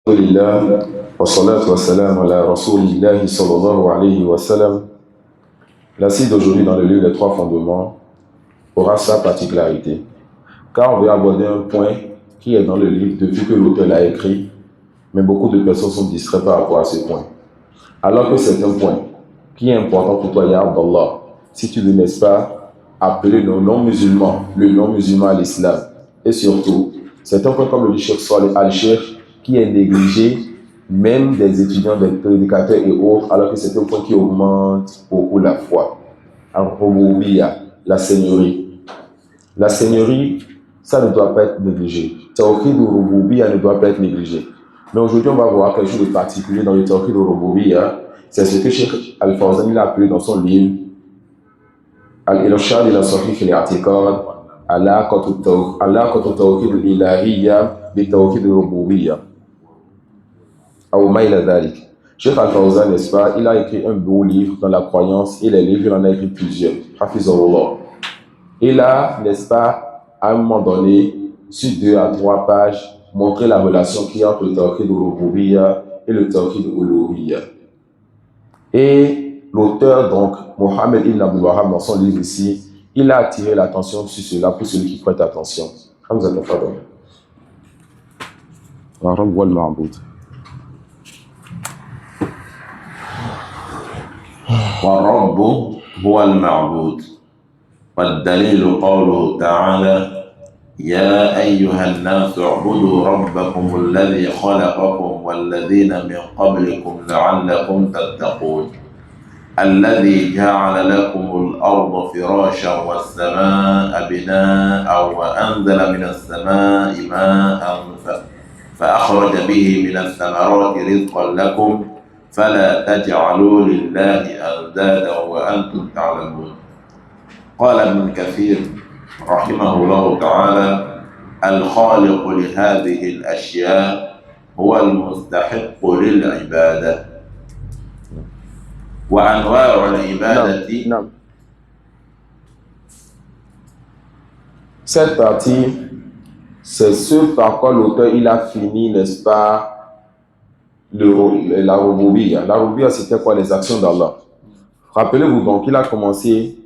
Alhamdulillah, wa salatu wa salam ala rasulillahi sallallahu alayhi wa sallam. La cite d'aujourd'hui dans le livre des trois fondements aura sa particularité, car on va aborder un point qui est dans le livre depuis que l'auteur l'a écrit, mais beaucoup de personnes sont distraites par rapport à ce point. Alors que c'est un point qui est important pour toi, ya Abdallah, si tu ne laisses pas appeler le non-musulman à l'islam. Et surtout, c'est un point comme le dit Cheikh Saleh Al-Sheikh, qui est négligé, même des étudiants, des prédicateurs et autres, alors que c'est un point qui augmente beaucoup la foi. Al-Rububiyya, la seigneurie. La seigneurie, ça ne doit pas être négligé. Tawhid al-Rububiyya ne doit pas être négligé. Mais aujourd'hui, on va voir quelque chose de particulier dans le Tawhid al-Rububiyya. C'est ce que Cheikh Al-Fawzan a appelé dans son livre Al-Irshad ila Sahih al-I'tiqad Alaqat Tawhid al-Ilahiyya bi Tawhid al-Rububiyya. Cheikh Al-Fawzan, n'est-ce pas, il a écrit un beau livre dans la croyance et les livres, il en a écrit plusieurs. Hafizahullah. Il a, n'est-ce pas, à un moment donné, sur 2 à 3 pages, montré la relation qu'il y a entre le Tawhid al-Rububiyya et le Tawhid al-Uluhiyya. Et l'auteur, donc, Mohamed Ibn Abdul Wahhab, dans son livre ici, il a attiré l'attention sur cela pour celui qui prête attention. والرب هو المعبود والدليل قوله تعالى يا أيها الناس اعبدوا ربكم الذي خلقكم والذين من قبلكم لعلكم تتقون الذي جعل لكم الأرض فراشا والسماء بناء وأنزل من السماء ماء فأخرج به من الثمرات رزقا لكم فلا تجعلوا لله أندادا وأنتم تعلمون. قال ابن كثير رحمه الله تعالى الخالق لهذه الأشياء هو المستحق للعبادة وأنواع العبادة. Non. Cette partie, c'est ce par quoi l'auteur il a fini, n'est-ce pas, la Rububiyya. La Rububiyya, c'était quoi? Les actions d'Allah. Rappelez-vous donc, il a commencé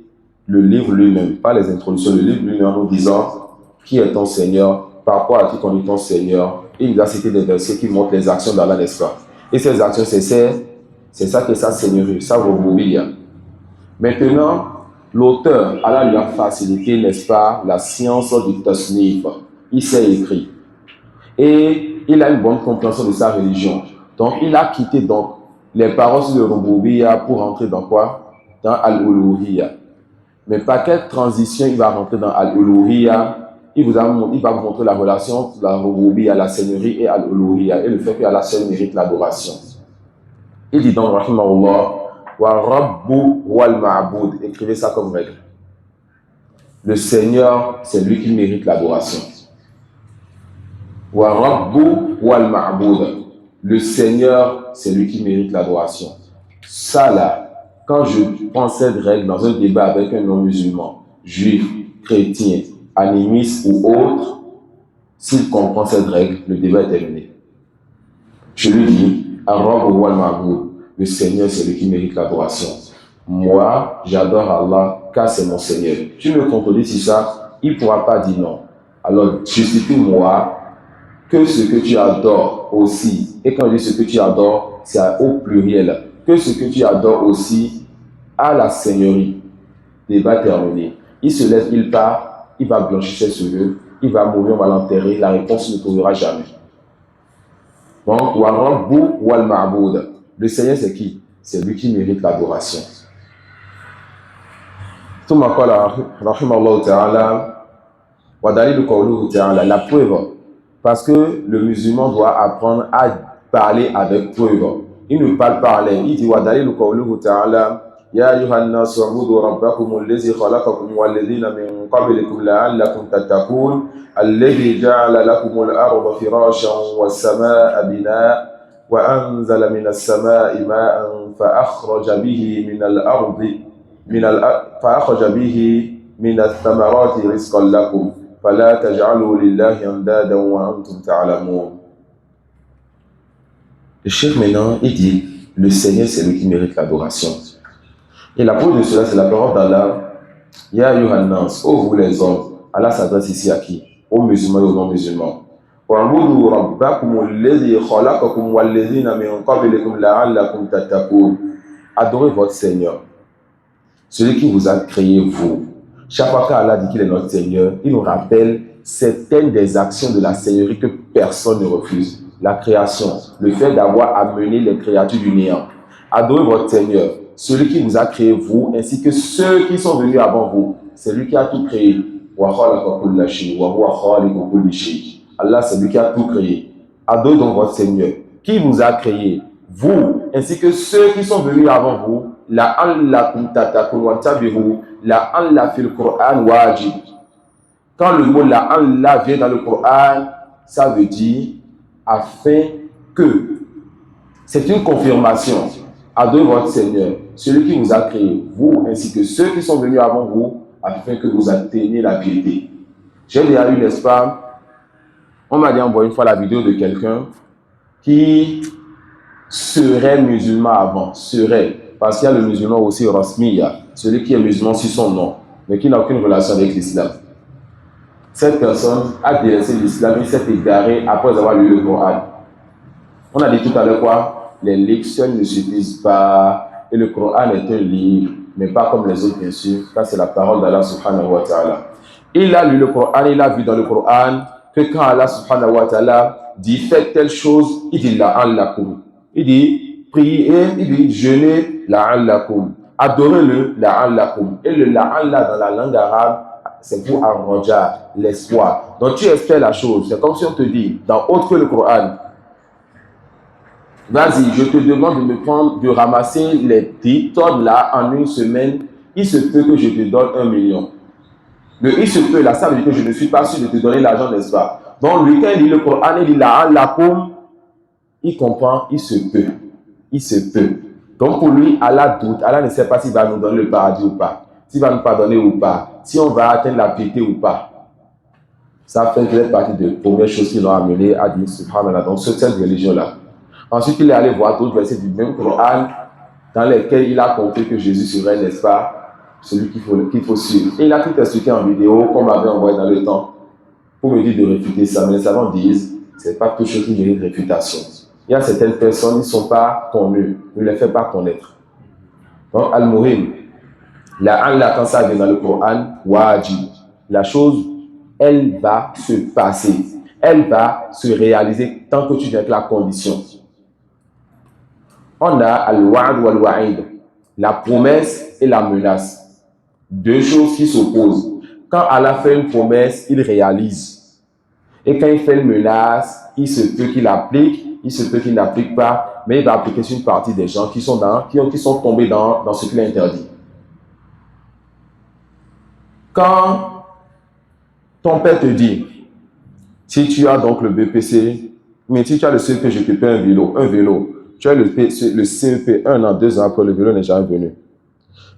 le livre lui-même, pas les introductions, le livre lui-même en nous disant qui est ton Seigneur, par quoi à qui qu'on est ton Seigneur. Et il a cité des versets qui montrent les actions d'Allah, n'est-ce pas? Et ces actions, c'est ça qui est sa Seigneurie, sa Rububiyya. Maintenant, l'auteur, Allah lui a facilité, n'est-ce pas, la science du tasnif. Il sait écrire. Et il a une bonne compréhension de sa religion. Donc, il a quitté donc les paroles sur le Rububiyya pour rentrer dans quoi? Dans Al-Uluhiyya. Mais par quelle transition il va rentrer dans Al-Uluhiyya? Il va vous montrer la relation entre la Rububiyya, la Seigneurie et Al-Uluhiyya, et le fait qu'Allah seul mérite l'adoration. Il dit donc, rahimahullah, wa rabbu wal ma'bud. Écrivez ça comme règle. Le Seigneur, c'est lui qui mérite l'adoration. Wa rabbu wal ma'bud. Le Seigneur, c'est lui qui mérite l'adoration. Ça là, quand je prends cette règle dans un débat avec un non-musulman, juif, chrétien, animiste ou autre, s'il comprend cette règle, le débat est terminé. Je lui dis, Ar-Rabb wal Ma'bud, le Seigneur, c'est lui qui mérite l'adoration. Moi, j'adore Allah, car c'est mon Seigneur. Tu me contredis sur ça, il ne pourra pas dire non. Alors, justifie-moi que ce que tu adores aussi, et quand je dis ce que tu adores, c'est au pluriel, que ce que tu adores aussi a la Seigneurie. Débat terminé. Il se lève, il part, il va blanchir ses cheveux, il va mourir, on va l'enterrer, la réponse ne trouvera jamais. Donc, wa rabbu wal ma'bud. Le Seigneur, c'est qui? C'est lui qui mérite l'adoration. Thumma qala rahimallahu ta'ala wa dalilu qawluhu ta'ala, la preuve. Parce que le musulman doit apprendre à parler avec preuve. Il ne parle pas en l'air. Il dit wa dalilu qawluhu ta'ala ya ayyuhan nasu u'budu rabbakum alladhi khalaqakum walladhina min qablikum la'allakum tattaqun alladhi ja'ala lakum al-arda firashan was-samaa'a binaa'a وأنزل من السماء ماء فأخرج به من الثمرات رزقا لكم فلا تجعلوا لله أندادا وأنتم تعلمون. Le chef maintenant, il dit, le Seigneur, c'est lui qui mérite l'adoration. Et la preuve de cela, c'est la parole d'Allah. Ya Yohannas, ô vous les hommes, Allah s'adresse ici à qui? Aux musulmans et aux non-musulmans. Wa'budu rabbakum alladhi khalaqakum walladhina min qablikum la'allakum tattaqun. Adorez votre Seigneur, celui qui vous a créé vous. Chaque fois qu'Allah dit qu'il est notre Seigneur, il nous rappelle certaines des actions de la Seigneurie que personne ne refuse. La création, le fait d'avoir amené les créatures du néant. Adorez votre Seigneur, celui qui vous a créé vous, ainsi que ceux qui sont venus avant vous. C'est lui qui a tout créé. Allah, c'est lui qui a tout créé. Adorez donc votre Seigneur, qui vous a créé, vous, ainsi que ceux qui sont venus avant vous. La'allakum tattaqun wa tabi'u la'alla fil Qur'an wajib. Quand le mot la'alla vient dans le Coran, ça veut dire afin que. C'est une confirmation. Adorez votre Seigneur, celui qui vous a créé, vous ainsi que ceux qui sont venus avant vous, afin que vous atteigniez la piété. J'ai déjà eu, n'est-ce pas, on m'a dit envoyer une fois la vidéo de quelqu'un qui serait musulman avant, parce qu'il y a le musulman aussi Rasmiya, celui qui est musulman sur son nom, mais qui n'a aucune relation avec l'islam. Cette personne a délaissé l'islam, il s'est égaré après avoir lu le Coran. On a dit tout à l'heure quoi? Les lections ne suffisent pas, et le Coran est un livre, mais pas comme les autres bien sûr, car c'est la parole d'Allah subhanahu wa ta'ala. Il a lu le Coran, il a vu dans le Coran que quand Allah subhanahu wa ta'ala dit faites telle chose, il dit la'allakum. Il dit priez, il dit jeûnez la'allakum. Adorez-le la'allakum. Et le la'alla dans la langue arabe, c'est pour arranger l'espoir. Donc tu espères la chose. C'est comme si on te dit, dans autre que le Coran, vas-y, je te demande de ramasser les 10 tonnes là en une semaine. Il se peut que je te donne 1 million. Le il se peut, là, ça veut dire que je ne suis pas sûr de te donner l'argent, n'est-ce pas? Donc lui, quand il lit le Coran, il dit la'allakum, il comprend, il se peut. Il se peut. Donc pour lui, Allah doute. Allah ne sait pas s'il va nous donner le paradis ou pas. S'il va nous pardonner ou pas. Si on va atteindre la piété ou pas. Ça fait partie des premières choses qui l'ont amené à dire subhanallah. Donc cette religion-là. Ensuite, il est allé voir d'autres versets du même Coran dans lesquels il a compris que Jésus serait, n'est-ce pas, celui qu'il faut suivre. Et il a tout expliqué en vidéo, qu'on m'avait envoyé dans le temps, pour me dire de réfuter ça. Mais les savants disent, c'est pas quelque chose qui mérite réfutation. Il y a certaines personnes qui ne sont pas connues, ne les fait pas connaître. Donc, Al-Muhim, quand ça vient dans le Coran, wajib, la chose, elle va se passer. Elle va se réaliser tant que tu viens avec la condition. On a al-wa'd wal-wa'id, la promesse et la menace. Deux choses qui s'opposent. Quand Allah fait une promesse, il réalise. Et quand il fait une menace, il se peut qu'il applique, il se peut qu'il n'applique pas, mais il va appliquer sur une partie des gens qui sont tombés dans ce qu'il a interdit. Quand ton père te dit, si tu as donc le BPC, mais si tu as le CEP, je te paie un vélo. Tu as le CEP 1 an, 2 ans après, le vélo n'est jamais venu.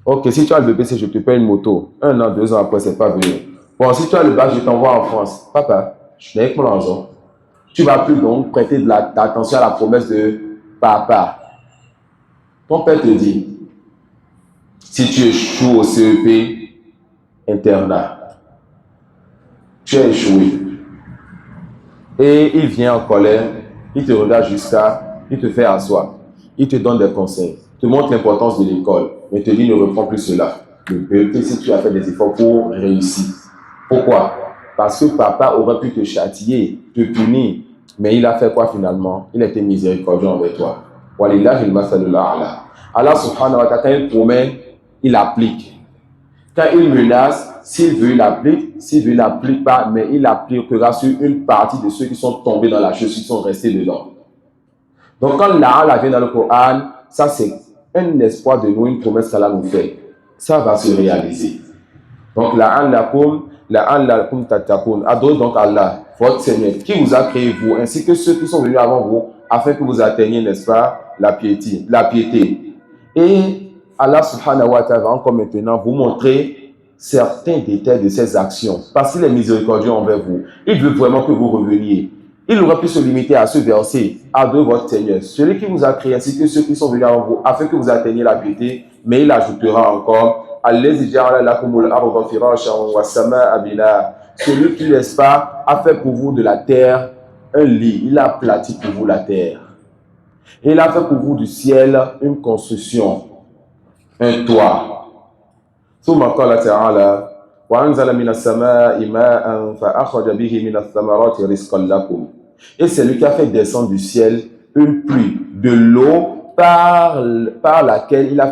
Ok, si tu as le BPC, je te paie une moto. 1 an, 2 ans après, c'est pas venu. Bon, si tu as le bac, je t'envoie en France. Papa, je suis avec mon argent. Tu vas plus donc prêter de l'attention à la promesse de papa. Ton père te dit, si tu échoues au CEP, internat, tu as échoué. Et il vient en colère, il te regarde il te fait asseoir, il te donne des conseils, te montre l'importance de l'école, mais te dit ne reprends plus cela. Le BEP, si tu as fait des efforts pour réussir. Pourquoi? Parce que papa aurait pu te châtier, te punir, mais il a fait quoi finalement? Il a été miséricordieux envers toi. Allah subhanahu wa ta'ala, quand il promet, il applique. Quand il menace, s'il veut, il applique. S'il veut, il n'applique pas, mais il appliquera sur une partie de ceux qui sont tombés dans la chose, qui sont restés dedans. Donc quand Allah vient dans le Coran, ça c'est un espoir de nous, une promesse qu'Allah nous fait. Ça va se réaliser. Donc la'allakum tattaqun. Adorez donc Allah, votre Seigneur, qui vous a créé vous, ainsi que ceux qui sont venus avant vous, afin que vous atteigniez, n'est-ce pas, la piété. Et Allah subhanahu wa ta'ala va encore maintenant vous montrer certains détails de ses actions, parce qu'il est miséricordieux envers vous. Il veut vraiment que vous reveniez. Il aurait pu se limiter à ce verset, adorez votre Seigneur, celui qui vous a créé ainsi que ceux qui sont venus avant vous, afin que vous atteigniez la piété, mais il ajoutera encore, celui qui, n'est-ce pas, a fait pour vous de la terre un lit, il a aplati pour vous la terre. Et il a fait pour vous du ciel une construction, un toit. ثم قال تعالى وأنزل من السماء ماء فأخرج به من الثمرات رزقا لكم. Et c'est lui qui a fait descendre du ciel une pluie, de l'eau par laquelle il a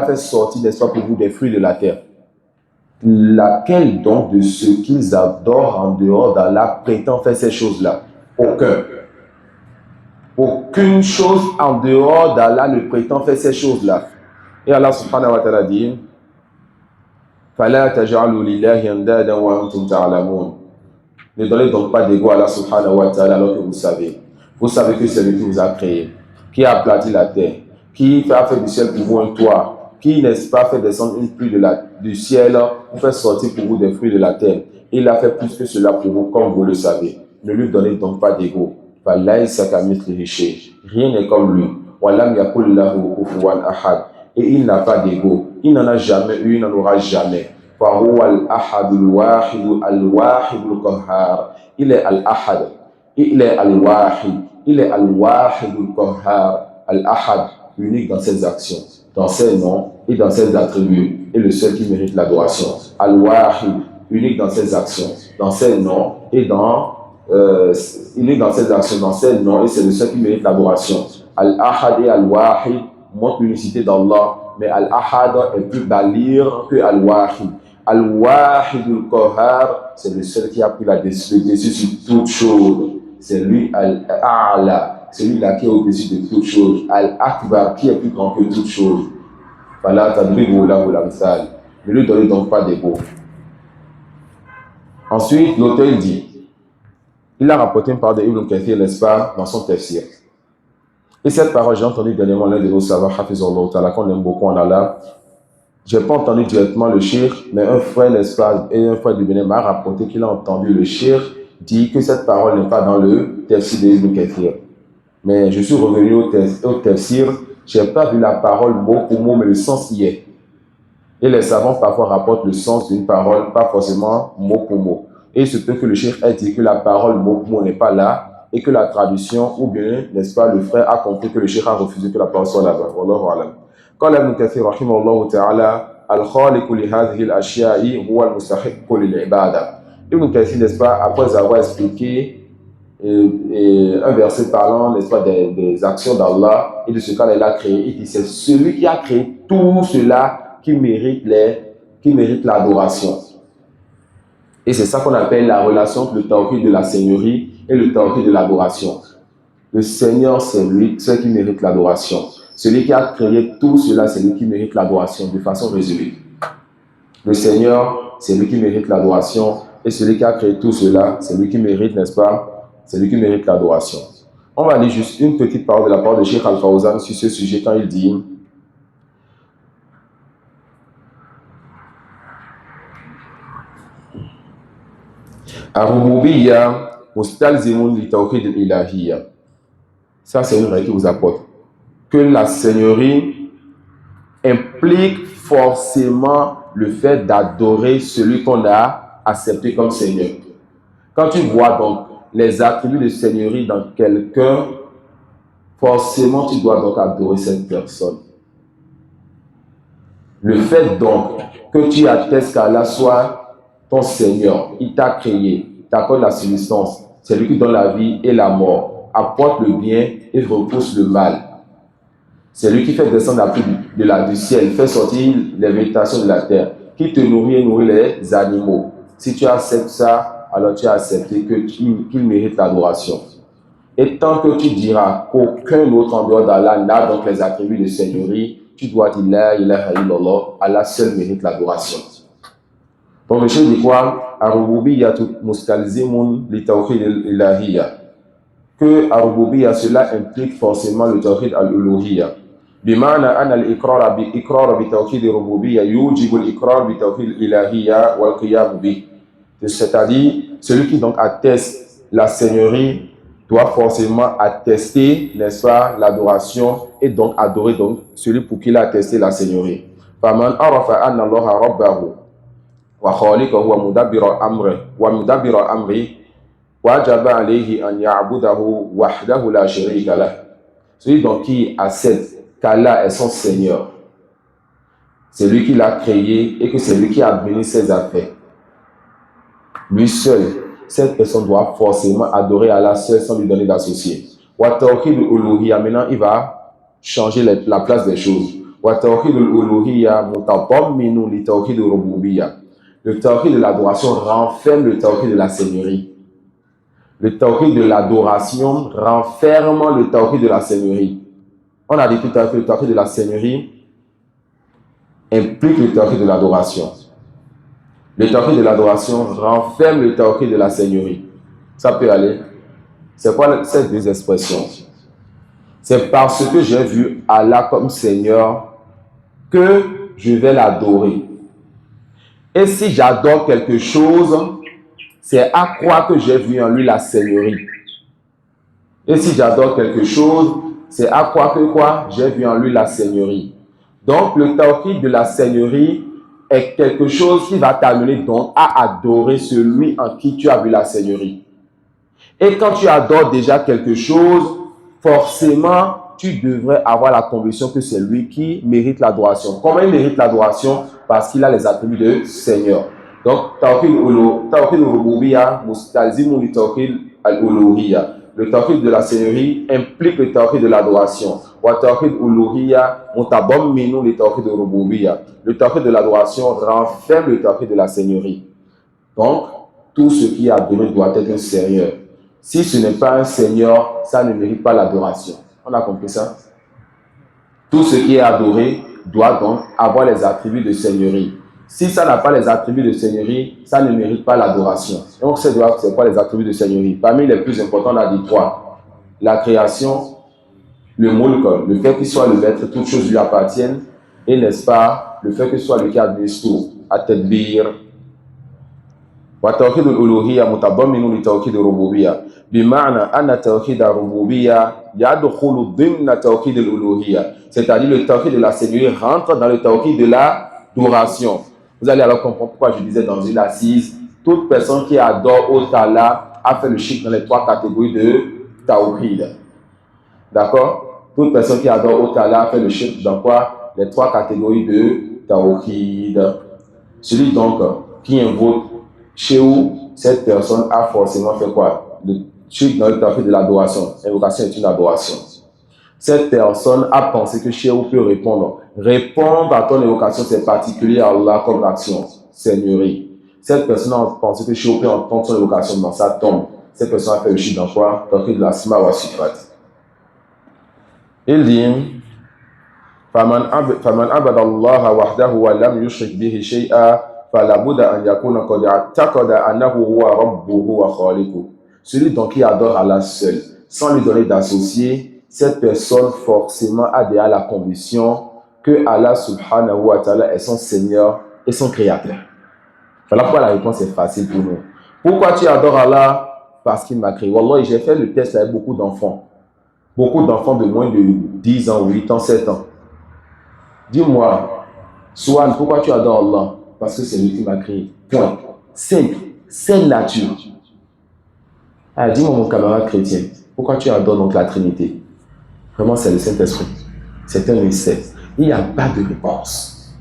fait sortir, n'est-ce pas, pour vous des fruits de la terre. Laquelle donc de ceux qu'ils adorent en dehors d'Allah prétend faire ces choses-là? Aucun. Aucune chose en dehors d'Allah ne prétend faire ces choses-là. Et Allah subhanahu wa ta'ala dit فَلَا تَجْعَلُوا لِلَّهِ أَنْدَادًا وَأَنْتُمْ تَعْلَمُونَ. Ne donnez donc pas d'ego à Allah subhanahu wa ta'ala alors que vous savez. Vous savez que c'est lui qui vous a créé, qui a aplati la terre, qui a fait du ciel pour vous un toit, qui, n'est-ce pas, fait descendre une pluie du ciel pour faire sortir pour vous des fruits de la terre. Il a fait plus que cela pour vous, comme vous le savez. Ne lui donnez donc pas d'ego. Rien n'est comme lui. Et il n'a pas d'ego. Il n'en a jamais eu, il n'en aura jamais. Il est al-ahad. Il est al-wahid. Il est al-wahid al-qahhar. Al-ahad, unique dans ses actions, dans ses noms et dans ses attributs. Et le seul qui mérite l'adoration. Al-wahid, unique dans ses actions, dans ses noms et unique dans ses actions, dans ses noms, et c'est le seul qui mérite l'adoration. Al-ahad et al-wahid montrent l'unicité d'Allah, mais Al-Ahad est plus balir que Al-Wahid. Al-Wahid al-Qahhar, c'est le seul qui a pris le dessus sur toute chose. C'est lui Al-A'la, celui-là qui est au-dessus de toute chose. Al-Akbar, qui est plus grand que toute chose. Fala tadribu lahu al-amthal. Ne lui donnez donc pas d'ego. Ensuite, l'auteur dit, il a rapporté une parole de Ibn Kathir, n'est-ce pas, dans son tafsir. Et cette parole, j'ai entendu dernièrement l'un de nos savants, Hafizullah Ta'ala, qu'on aime beaucoup en Allah. Je n'ai pas entendu directement le shir, mais un frère, n'est-ce pas, et un frère du Bénin m'a rapporté qu'il a entendu le shir dit que cette parole n'est pas dans le tafsir de Ibn Kathir. Mais je suis revenu au tafsir, je n'ai pas vu la parole mot pour mot, mais le sens y est. Et les savants parfois rapportent le sens d'une parole, pas forcément mot pour mot. Et il se peut que le shir ait dit que la parole mot pour mot n'est pas là, et que la traduction, ou bien, n'est-ce pas, le frère a compris que le cheikh a refusé que la parole soit là-bas. Wallahu a'lam. قال ابن كثير رحمه الله تعالى الخالق لهذه الأشياء هو المستحق للعبادة. Ibn Kathir, n'est-ce pas, après avoir expliqué un verset parlant, n'est-ce pas, des actions d'Allah et de ce qu'il a créé, il dit c'est celui qui a créé tout cela qui mérite l'adoration. Et c'est ça qu'on appelle la relation entre le tawhid de la seigneurie et le tawhid de l'adoration. Le Seigneur, c'est lui, celui qui mérite l'adoration. Celui qui a créé tout cela, c'est lui qui mérite l'adoration, de façon résumée. Le Seigneur, c'est lui qui mérite l'adoration, et celui qui a créé tout cela, c'est lui qui mérite, n'est-ce pas? C'est lui qui mérite l'adoration. On va lire juste une petite parole de la part de Cheikh Al-Fawzan sur ce sujet quand il dit Ar-Rububiyya mustalzimun li tawhid al-ilahiyya. Ça, c'est une règle qui vous apporte. Que la seigneurie implique forcément le fait d'adorer celui qu'on a accepté comme Seigneur. Quand tu vois donc les attributs de seigneurie dans quelqu'un, forcément tu dois donc adorer cette personne. Le fait donc que tu attestes qu'Allah soit ton Seigneur, il t'a créé, t'accorde la subsistance, c'est lui qui donne la vie et la mort, apporte le bien et repousse le mal. C'est lui qui fait descendre la pluie du ciel, fait sortir les végétations de la terre, qui te nourrit et nourrit les animaux. Si tu acceptes ça, alors tu as accepté qu'il mérite l'adoration. Et tant que tu diras qu'aucun autre en dehors d'Allah n'a donc les attributs de seigneurie, tu dois dire la ilaha illallah, Allah seul mérite l'adoration. Donc le chef dit quoi? Ar-Rububiyyatu mustalzimun li tawhid al-ilahiyya. Que Ar-Rububiyya, cela implique forcément le tawhid al-uluhiyya. بمعنى أن الإقرار بتوحيد الربوبية يوجب الإقرار بتوحيد الإلهية والقيام به. C'est-à-dire celui qui donc atteste la seigneurie doit forcément attester, n'est-ce pas, l'adoration et donc adorer donc celui pour qui il a attesté la seigneurie. فَمَنْ عَرَفَ أَنَّ اللَّهَ رَبَّهُ وَخَالِقَهُ وَمُدَبِّرَ أَمْرِهِ وَجَبَ عَلَيْهِ أَنْ يَعْبُدَهُ وَحْدَهُ لَا شَرِيكَ لَهُ. Celui donc qui accepte qu'Allah est son Seigneur, c'est lui qui l'a créé et que c'est lui qui administre ses affaires. Lui seul, cette personne doit forcément adorer Allah seul sans lui donner d'associé. Wa tawhid al-uluhiyya, maintenant il va changer la place des choses. Wa tawhid al-uluhiyya mutadamminu li tawhid al-rububiyyah. Le tawhid de l'adoration renferme le tawhid de la seigneurie. Le tawhid de l'adoration renferme le tawhid de la seigneurie. On a dit tout à l'heure que le tawhid de la seigneurie implique le tawhid de l'adoration. Le tawhid de l'adoration renferme le tawhid de la seigneurie. Ça peut aller. C'est quoi ces deux expressions? C'est parce que j'ai vu Allah comme Seigneur que je vais l'adorer. Et si j'adore quelque chose, c'est à croire que j'ai vu en lui la seigneurie. Et si j'adore quelque chose, c'est à croire que quoi? J'ai vu en lui la seigneurie. Donc le tawhid de la seigneurie est quelque chose qui va t'amener donc à adorer celui en qui tu as vu la seigneurie. Et quand tu adores déjà quelque chose, forcément, tu devrais avoir la conviction que c'est lui qui mérite l'adoration. Comment il mérite l'adoration? Parce qu'il a les attributs de Seigneur. Donc, tawhid al-rububiyyah mustalzimun li tawhid al-uluhiyyah. Le tawhid de la seigneurie implique le tawhid de l'adoration. Wa tawhid al-uluhiyyah mutadamminu li tawhid al-rububiyyah. Le tawhid de l'adoration renferme le tawhid de la seigneurie. Donc, tout ce qui est adoré doit être un Seigneur. Si ce n'est pas un Seigneur, ça ne mérite pas l'adoration. On a compris ça? Tout ce qui est adoré doit donc avoir les attributs de Seigneurie. Si ça n'a pas les attributs de Seigneurie, ça ne mérite pas l'adoration. Donc, c'est quoi les attributs de Seigneurie? Parmi les plus importants, on a dit trois. La création, le mulk, le fait qu'il soit le maître, toutes choses lui appartiennent, et n'est-ce pas, le fait qu'il soit le qui administre tout, at-tadbir. وتوحيد الألوهية متضمن لتوحيد الربوبية بمعنى أن توحيد الربوبية يدخل ضمن توحيد الألوهية. C'est-à-dire le tawhid de la seigneurie rentre dans le tawhid de l'adoration. Vous allez alors comprendre pourquoi je disais dans une assise, toute personne qui adore autre Allah a fait le shirk dans les trois catégories de tawhid. D'accord? Toute personne qui adore autre Allah a fait le shirk dans quoi? Les trois catégories de tawhid. Celui donc qui invoque chez où cette personne a forcément fait quoi? Le shirk dans le tawhid de l'adoration. L'invocation est une adoration. Cette personne a pensé que chez où peut répondre. Répondre à ton évocation, c'est particulier à Allah comme action, seigneurie. Cette personne a pensé que chez où peut entendre son évocation dans sa tombe. Cette personne a fait le shirk dans quoi? Dans le asma wa sifat. Il dit فَمَنْ عَبَدَ اللَّهَ وَحْدَهُ وَلَمْ يُشْرِكْ بِهِ شَيْئًا فَلَا بُدَّ أَنْ يَكُونَ قَدْ اعْتَقَدَ أَنَّهُ هُوَ رَبُّهُ وَخَالِقُهُ. Celui donc qui adore Allah seul, sans lui donner d'associé, cette personne forcément a déjà la conviction que Allah subhanahu wa ta'ala est son Seigneur et son Créateur. Voilà pourquoi la réponse est facile pour nous. Pourquoi tu adores Allah? Parce qu'il m'a créé. Wallah, j'ai fait le test avec beaucoup d'enfants. Beaucoup d'enfants de moins de 10 ans, 8 ans, 7 ans. Dis-moi, Swan, pourquoi tu adores Allah? Parce que c'est lui qui m'a créé. Point. Simple. C'est nature. Ah, dis-moi, mon camarade chrétien, pourquoi tu adores donc la Trinité? Vraiment, c'est le Saint-Esprit. C'est un mystère. Il n'y a pas de réponse.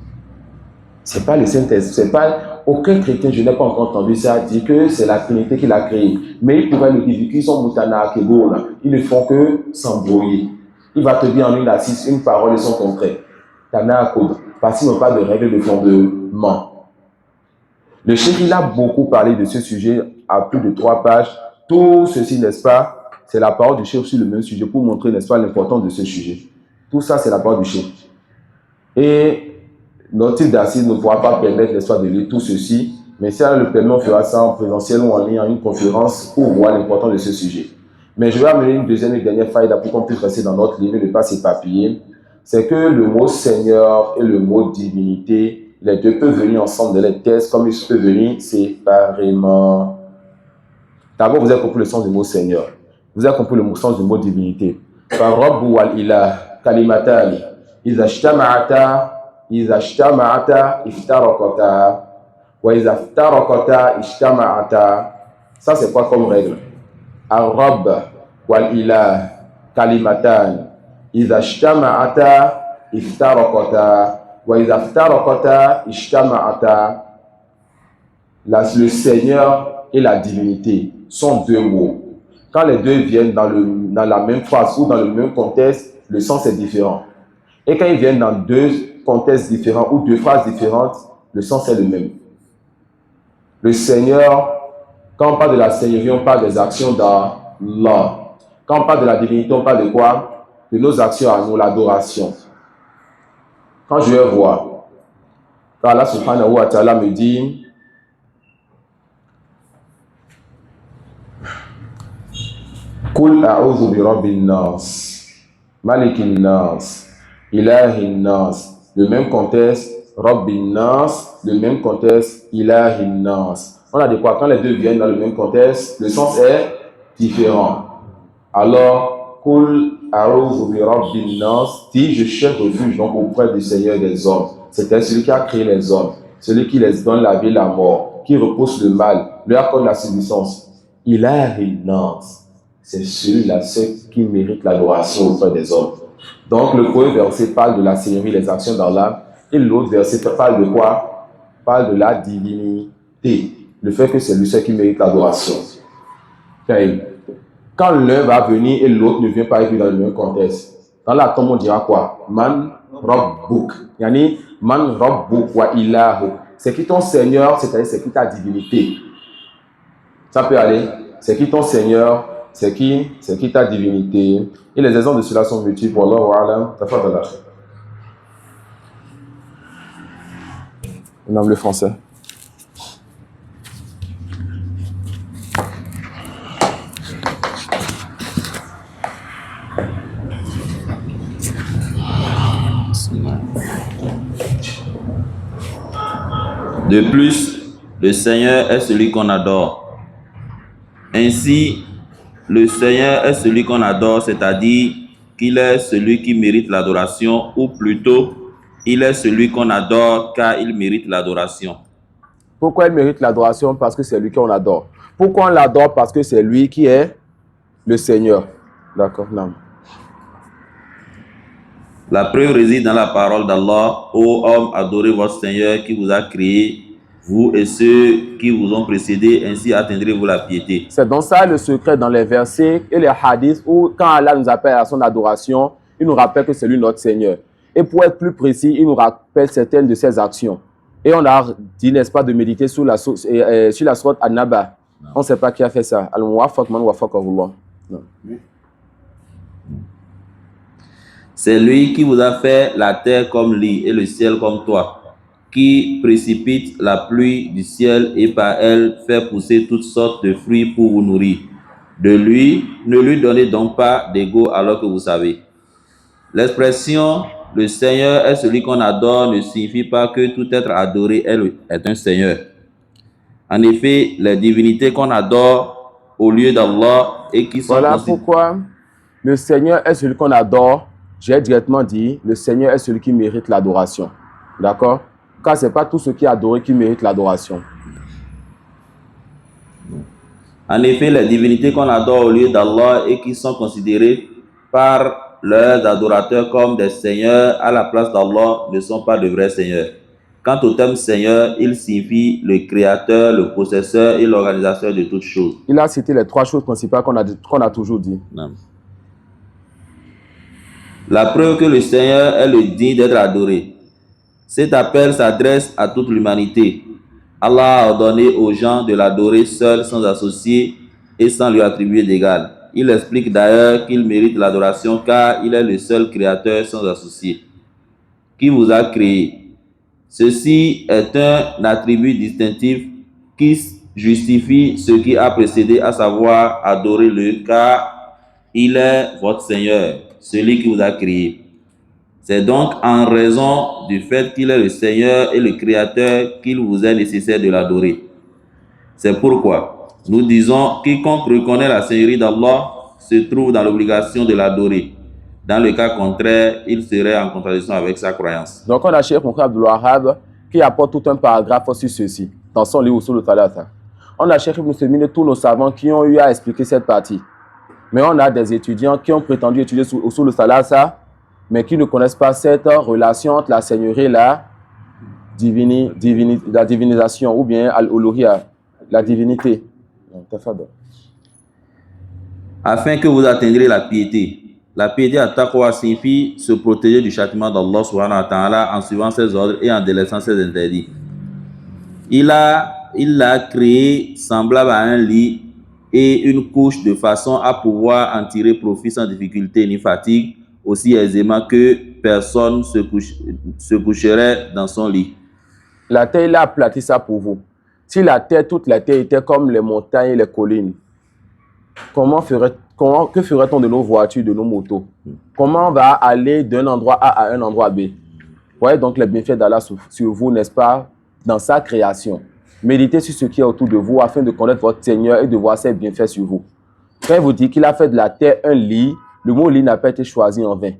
C'est pas le Saint-Esprit. C'est pas aucun chrétien, je n'ai pas encore entendu ça, dit que c'est la Trinité qui l'a créé. Mais ils pourraient le dire, vu qu'ils sont moutana akebo, là, ils ne font que s'embrouiller. Il va te dire en une assise une parole et son contraire. Tana akobo. Parce qu'ils n'ont pas de règles de fondement. Le cheikh, il a beaucoup parlé de ce sujet à plus de 3 pages. Tout ceci, n'est-ce pas, c'est la parole du cheikh sur le même sujet pour montrer, n'est-ce pas, l'importance de ce sujet. Tout ça, c'est la parole du cheikh. Et notre type d'assise ne pourra pas permettre, n'est-ce pas, de lire tout ceci. Mais si elle le permet, on fera ça en présentiel ou en ligne, en une conférence pour voir l'importance de ce sujet. Mais je vais amener une deuxième et dernière faille pour qu'on puisse rester dans notre livre et ne pas s'éparpiller. C'est que le mot Seigneur et le mot divinité, les deux peuvent venir ensemble dans les textes comme ils peuvent venir séparément. D'abord, vous avez compris le sens du mot Seigneur. Vous avez compris le sens du mot divinité. فالرب والإله كلمتان إذا اجتمعتا افترقتا وإذا افترقتا اجتمعتا. Ça c'est quoi comme règle? الرب والإله كلمتان إذا اجتمعتا افترقتا وإذا افترقتا اجتمعتا. Le Seigneur et la divinité sont deux mots. Quand les deux viennent dans la même phrase ou dans le même contexte, le sens est différent. Et quand ils viennent dans deux contextes différents ou deux phrases différentes, le sens est le même. Le Seigneur, quand on parle de la Seigneurie, on parle des actions d'Allah. Quand on parle de la divinité, on parle de quoi? De nos actions à nous, l'adoration. Quand je vais voir, quand Allah subhanahu wa ta'ala me dit Kul a'udhu bi rabbin nas, malikin nas, ilahin nas. Le même contexte, rabbin nas, le même contexte, ilahin nas. On a dit quoi? Quand les deux viennent dans le même contexte, le sens est différent. Alors, Kul a'udhu bi rabbin nas, dit je cherche refuge donc auprès du Seigneur des hommes. C'est celui qui a créé les hommes, celui qui les donne la vie et la mort, qui repousse le mal, leur accorde la subsistance. Ilahin nas. C'est celui-là, ceux qui méritent l'adoration auprès des hommes. Donc, le premier verset parle de la Seigneurie, les actions d'Allah, et l'autre verset parle de quoi? Parle de la divinité, le fait que c'est lui seul qui mérite l'adoration. Quand l'un va venir et l'autre ne vient pas être dans le même contexte, dans la tombe on dira quoi? Man Rabbuk. Yani, Man Rabbuk wa ilahu. C'est qui ton Seigneur, c'est-à-dire c'est qui ta divinité. Ça peut aller. C'est qui ton Seigneur? C'est qui ta divinité? Et les exemples de cela sont multiples. Wallahu a'lam. Tafadala. On aime le français. De plus, le Seigneur est celui qu'on adore. Ainsi, le Seigneur est celui qu'on adore, c'est-à-dire qu'il est celui qui mérite l'adoration, ou plutôt, il est celui qu'on adore car il mérite l'adoration. Pourquoi il mérite l'adoration? Parce que c'est lui qu'on adore. Pourquoi on l'adore? Parce que c'est lui qui est le Seigneur. D'accord, non. La preuve réside dans la parole d'Allah. Ô hommes, adorez votre Seigneur qui vous a créé, vous et ceux qui vous ont précédés, ainsi atteindrez-vous la piété. C'est dans ça le secret dans les versets et les hadiths où quand Allah nous appelle à son adoration, il nous rappelle que c'est lui notre Seigneur. Et pour être plus précis, il nous rappelle certaines de ses actions. Et on a dit, n'est-ce pas, de méditer sur la sourate An-Naba. On ne sait pas qui a fait ça. Al-Muwafaq man wafaqahullah. C'est lui qui vous a fait la terre comme lit et le ciel comme toit, qui précipite la pluie du ciel et par elle fait pousser toutes sortes de fruits pour vous nourrir. De lui, ne lui donnez donc pas d'ego alors que vous savez. L'expression « le Seigneur est celui qu'on adore » ne signifie pas que tout être adoré est un Seigneur. En effet, les divinités qu'on adore au lieu d'Allah et qui sont... Voilà pourquoi le Seigneur est celui qu'on adore. J'ai directement dit, le Seigneur est celui qui mérite l'adoration. D'accord? Car ce n'est pas tout ce qui est adoré qui mérite l'adoration. En effet, les divinités qu'on adore au lieu d'Allah et qui sont considérées par leurs adorateurs comme des seigneurs à la place d'Allah ne sont pas de vrais seigneurs. Quant au terme Seigneur, il signifie le créateur, le possesseur et l'organisateur de toutes choses. Il a cité les trois choses principales qu'on a toujours dit. Non. La preuve que le Seigneur est le digne d'être adoré. Cet appel s'adresse à toute l'humanité. Allah a ordonné aux gens de l'adorer seul, sans associer et sans lui attribuer d'égal. Il explique d'ailleurs qu'il mérite l'adoration car il est le seul créateur sans associé. Qui vous a créé? Ceci est un attribut distinctif qui justifie ce qui a précédé, à savoir adorez-le car il est votre Seigneur, celui qui vous a créé. C'est donc en raison du fait qu'il est le Seigneur et le Créateur qu'il vous est nécessaire de l'adorer. C'est pourquoi nous disons, quiconque reconnaît la Seigneurie d'Allah, se trouve dans l'obligation de l'adorer. Dans le cas contraire, il serait en contradiction avec sa croyance. Donc, on a Cheikh Moukha Abdul Wahhab qui apporte tout un paragraphe sur ceci, dans son livre Usul al-Thalatha. On a Cheikh Ibn Taymiyyah et tous nos savants qui ont eu à expliquer cette partie. Mais on a des étudiants qui ont prétendu étudier Usul al-Thalatha, mais qui ne connaissent pas cette relation entre la seigneurie et la divinisation, ou bien al-uluhiyya, la divinité. Afin que vous atteindrez la piété. La piété à taqwa signifie se protéger du châtiment d'Allah subhanahu wa ta'ala en suivant ses ordres et en délaissant ses interdits. Il l'a créé semblable à un lit et une couche de façon à pouvoir en tirer profit sans difficulté ni fatigue, aussi aisément que personne se coucherait dans son lit. La terre, il a aplati ça pour vous. Si toute la terre était comme les montagnes et les collines, que ferait-on de nos voitures, de nos motos? Comment on va aller d'un endroit A à un endroit B? Vous voyez donc les bienfaits d'Allah sur vous, n'est-ce pas, dans sa création. Méditez sur ce qui est autour de vous afin de connaître votre Seigneur et de voir ses bienfaits sur vous. Quand il vous dit qu'il a fait de la terre un lit, le mot lit n'a pas été choisi en vain.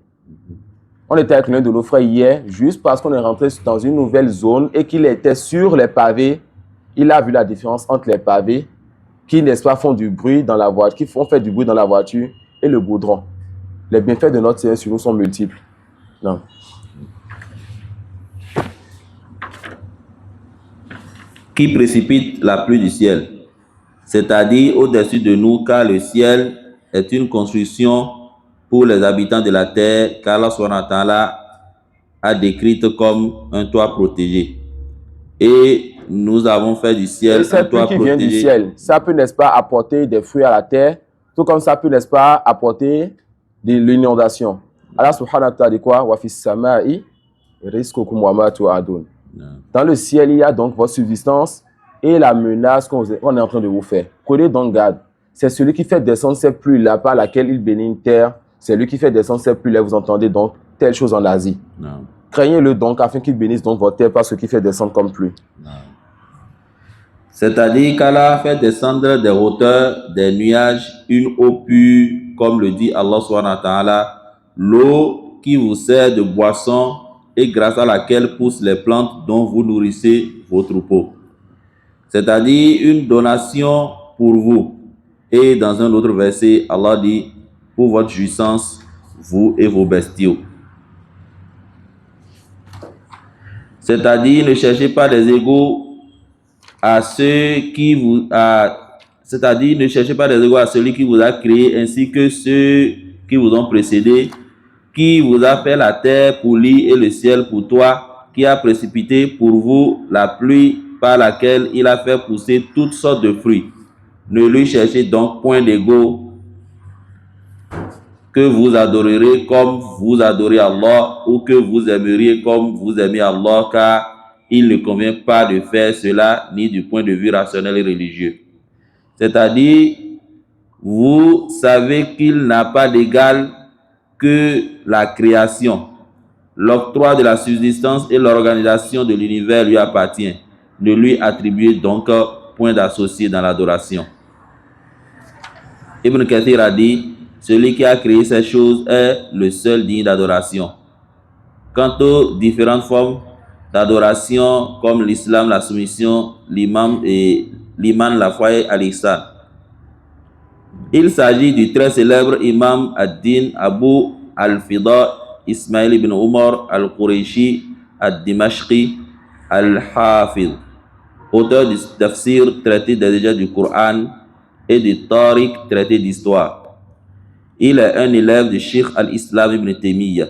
On était avec l'un de nos frères hier, juste parce qu'on est rentré dans une nouvelle zone et qu'il était sur les pavés. Il a vu la différence entre les pavés qui, n'est-ce pas, font du bruit dans la voiture, qui font faire du bruit dans la voiture, et le goudron. Les bienfaits de notre Seigneur sur nous sont multiples. Non. Qui précipite la pluie du ciel, c'est-à-dire au-dessus de nous, car le ciel est une construction pour les habitants de la terre, qu'Allah subhanahu wa ta'ala a décrite comme un toit protégé. Et nous avons fait du ciel un toit qui protégé. Vient du ciel, ça peut, n'est-ce pas, apporter des fruits à la terre, tout comme ça peut, n'est-ce pas, apporter de l'inondation. Allah subhanahu wa ta'ala dit quoi? Wa fis sama'i rizqukum wa ma tu'adun. Dans le ciel, il y a donc votre subsistance et la menace qu'on est en train de vous faire. Prenez donc garde. C'est celui qui fait descendre ces pluies-là par laquelle il bénit une terre. C'est lui qui fait descendre ces pluies-là. Vous entendez donc telle chose en Asie. Non. Craignez-le donc afin qu'il bénisse donc votre terre par ce qui fait descendre comme pluie. C'est-à-dire qu'Allah fait descendre des hauteurs, des nuages, une eau pure, comme le dit Allah subhanahu wa ta'ala, l'eau qui vous sert de boisson et grâce à laquelle poussent les plantes dont vous nourrissez vos troupeaux. C'est-à-dire une donation pour vous. Et dans un autre verset, Allah dit, pour votre jouissance, vous et vos bestiaux. C'est-à-dire ne cherchez pas des égaux à ceux qui vous c'est-à-dire ne cherchez pas des égaux à celui qui vous a créé ainsi que ceux qui vous ont précédé, qui vous a fait la terre pour lit et le ciel pour toi, qui a précipité pour vous la pluie par laquelle il a fait pousser toutes sortes de fruits. Ne lui cherchez donc point d'égaux que vous adorerez comme vous adorez Allah ou que vous aimeriez comme vous aimez Allah, car il ne convient pas de faire cela ni du point de vue rationnel et religieux. C'est-à-dire, vous savez qu'il n'a pas d'égal que la création. L'octroi de la subsistance et l'organisation de l'univers lui appartient. Ne lui attribuez donc point d'associé dans l'adoration. Ibn Kathir a dit, celui qui a créé ces choses est le seul digne d'adoration. Quant aux différentes formes d'adoration comme l'islam, la soumission, l'iman, la foi et l'ihsan, il s'agit du très célèbre imam ad-Din Abu al-Fida Ismail ibn Umar al-Qurayshi ad-Dimashqi al-Hafiz, auteur du tafsir, traité déjà du Coran, et du Tariq, traité d'histoire. Il est un élève du Cheikh al-Islam ibn Taymiyyah.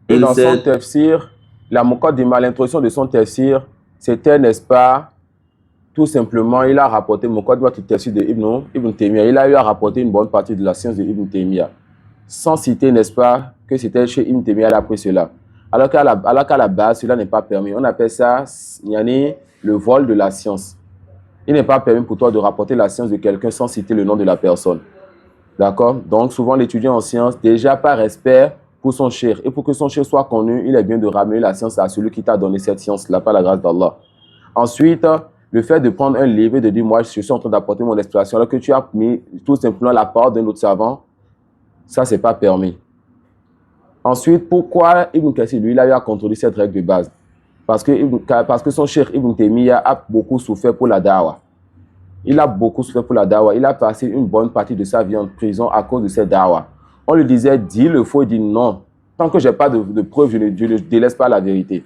Et dans son tafsir, la Muqaddimah, l'introduction de son tafsir, c'était, n'est-ce pas, tout simplement, il a rapporté Muqaddimah du tafsir de Ibn Taymiyyah. Il a eu à rapporter une bonne partie de la science de Ibn Taymiyyah, sans citer, n'est-ce pas, que c'était chez Ibn Taymiyyah après cela. Alors qu'à la base, cela n'est pas permis. On appelle ça, le vol de la science. Il n'est pas permis pour toi de rapporter la science de quelqu'un sans citer le nom de la personne. D'accord? Donc, souvent, l'étudiant en sciences, déjà par respect pour son cheikh, et pour que son cheikh soit connu, il est bien de ramener la science à celui qui t'a donné cette science-là, par la grâce d'Allah. Ensuite, le fait de prendre un livre et de dire, moi, je suis en train d'apporter mon explication, alors que tu as mis tout simplement la parole d'un autre savant, Ça, c'est pas permis. Ensuite, pourquoi Ibn Kathir, lui, il a eu à contrôler cette règle de base? Parce que son cheikh Ibn Taymiyyah a beaucoup souffert pour la dawa. Il a beaucoup souffert pour la dawa. Il a passé une bonne partie de sa vie en prison à cause de cette dawa. On lui disait, dis le faux, il dit non. Tant que je n'ai pas de preuves, je ne délaisse pas la vérité.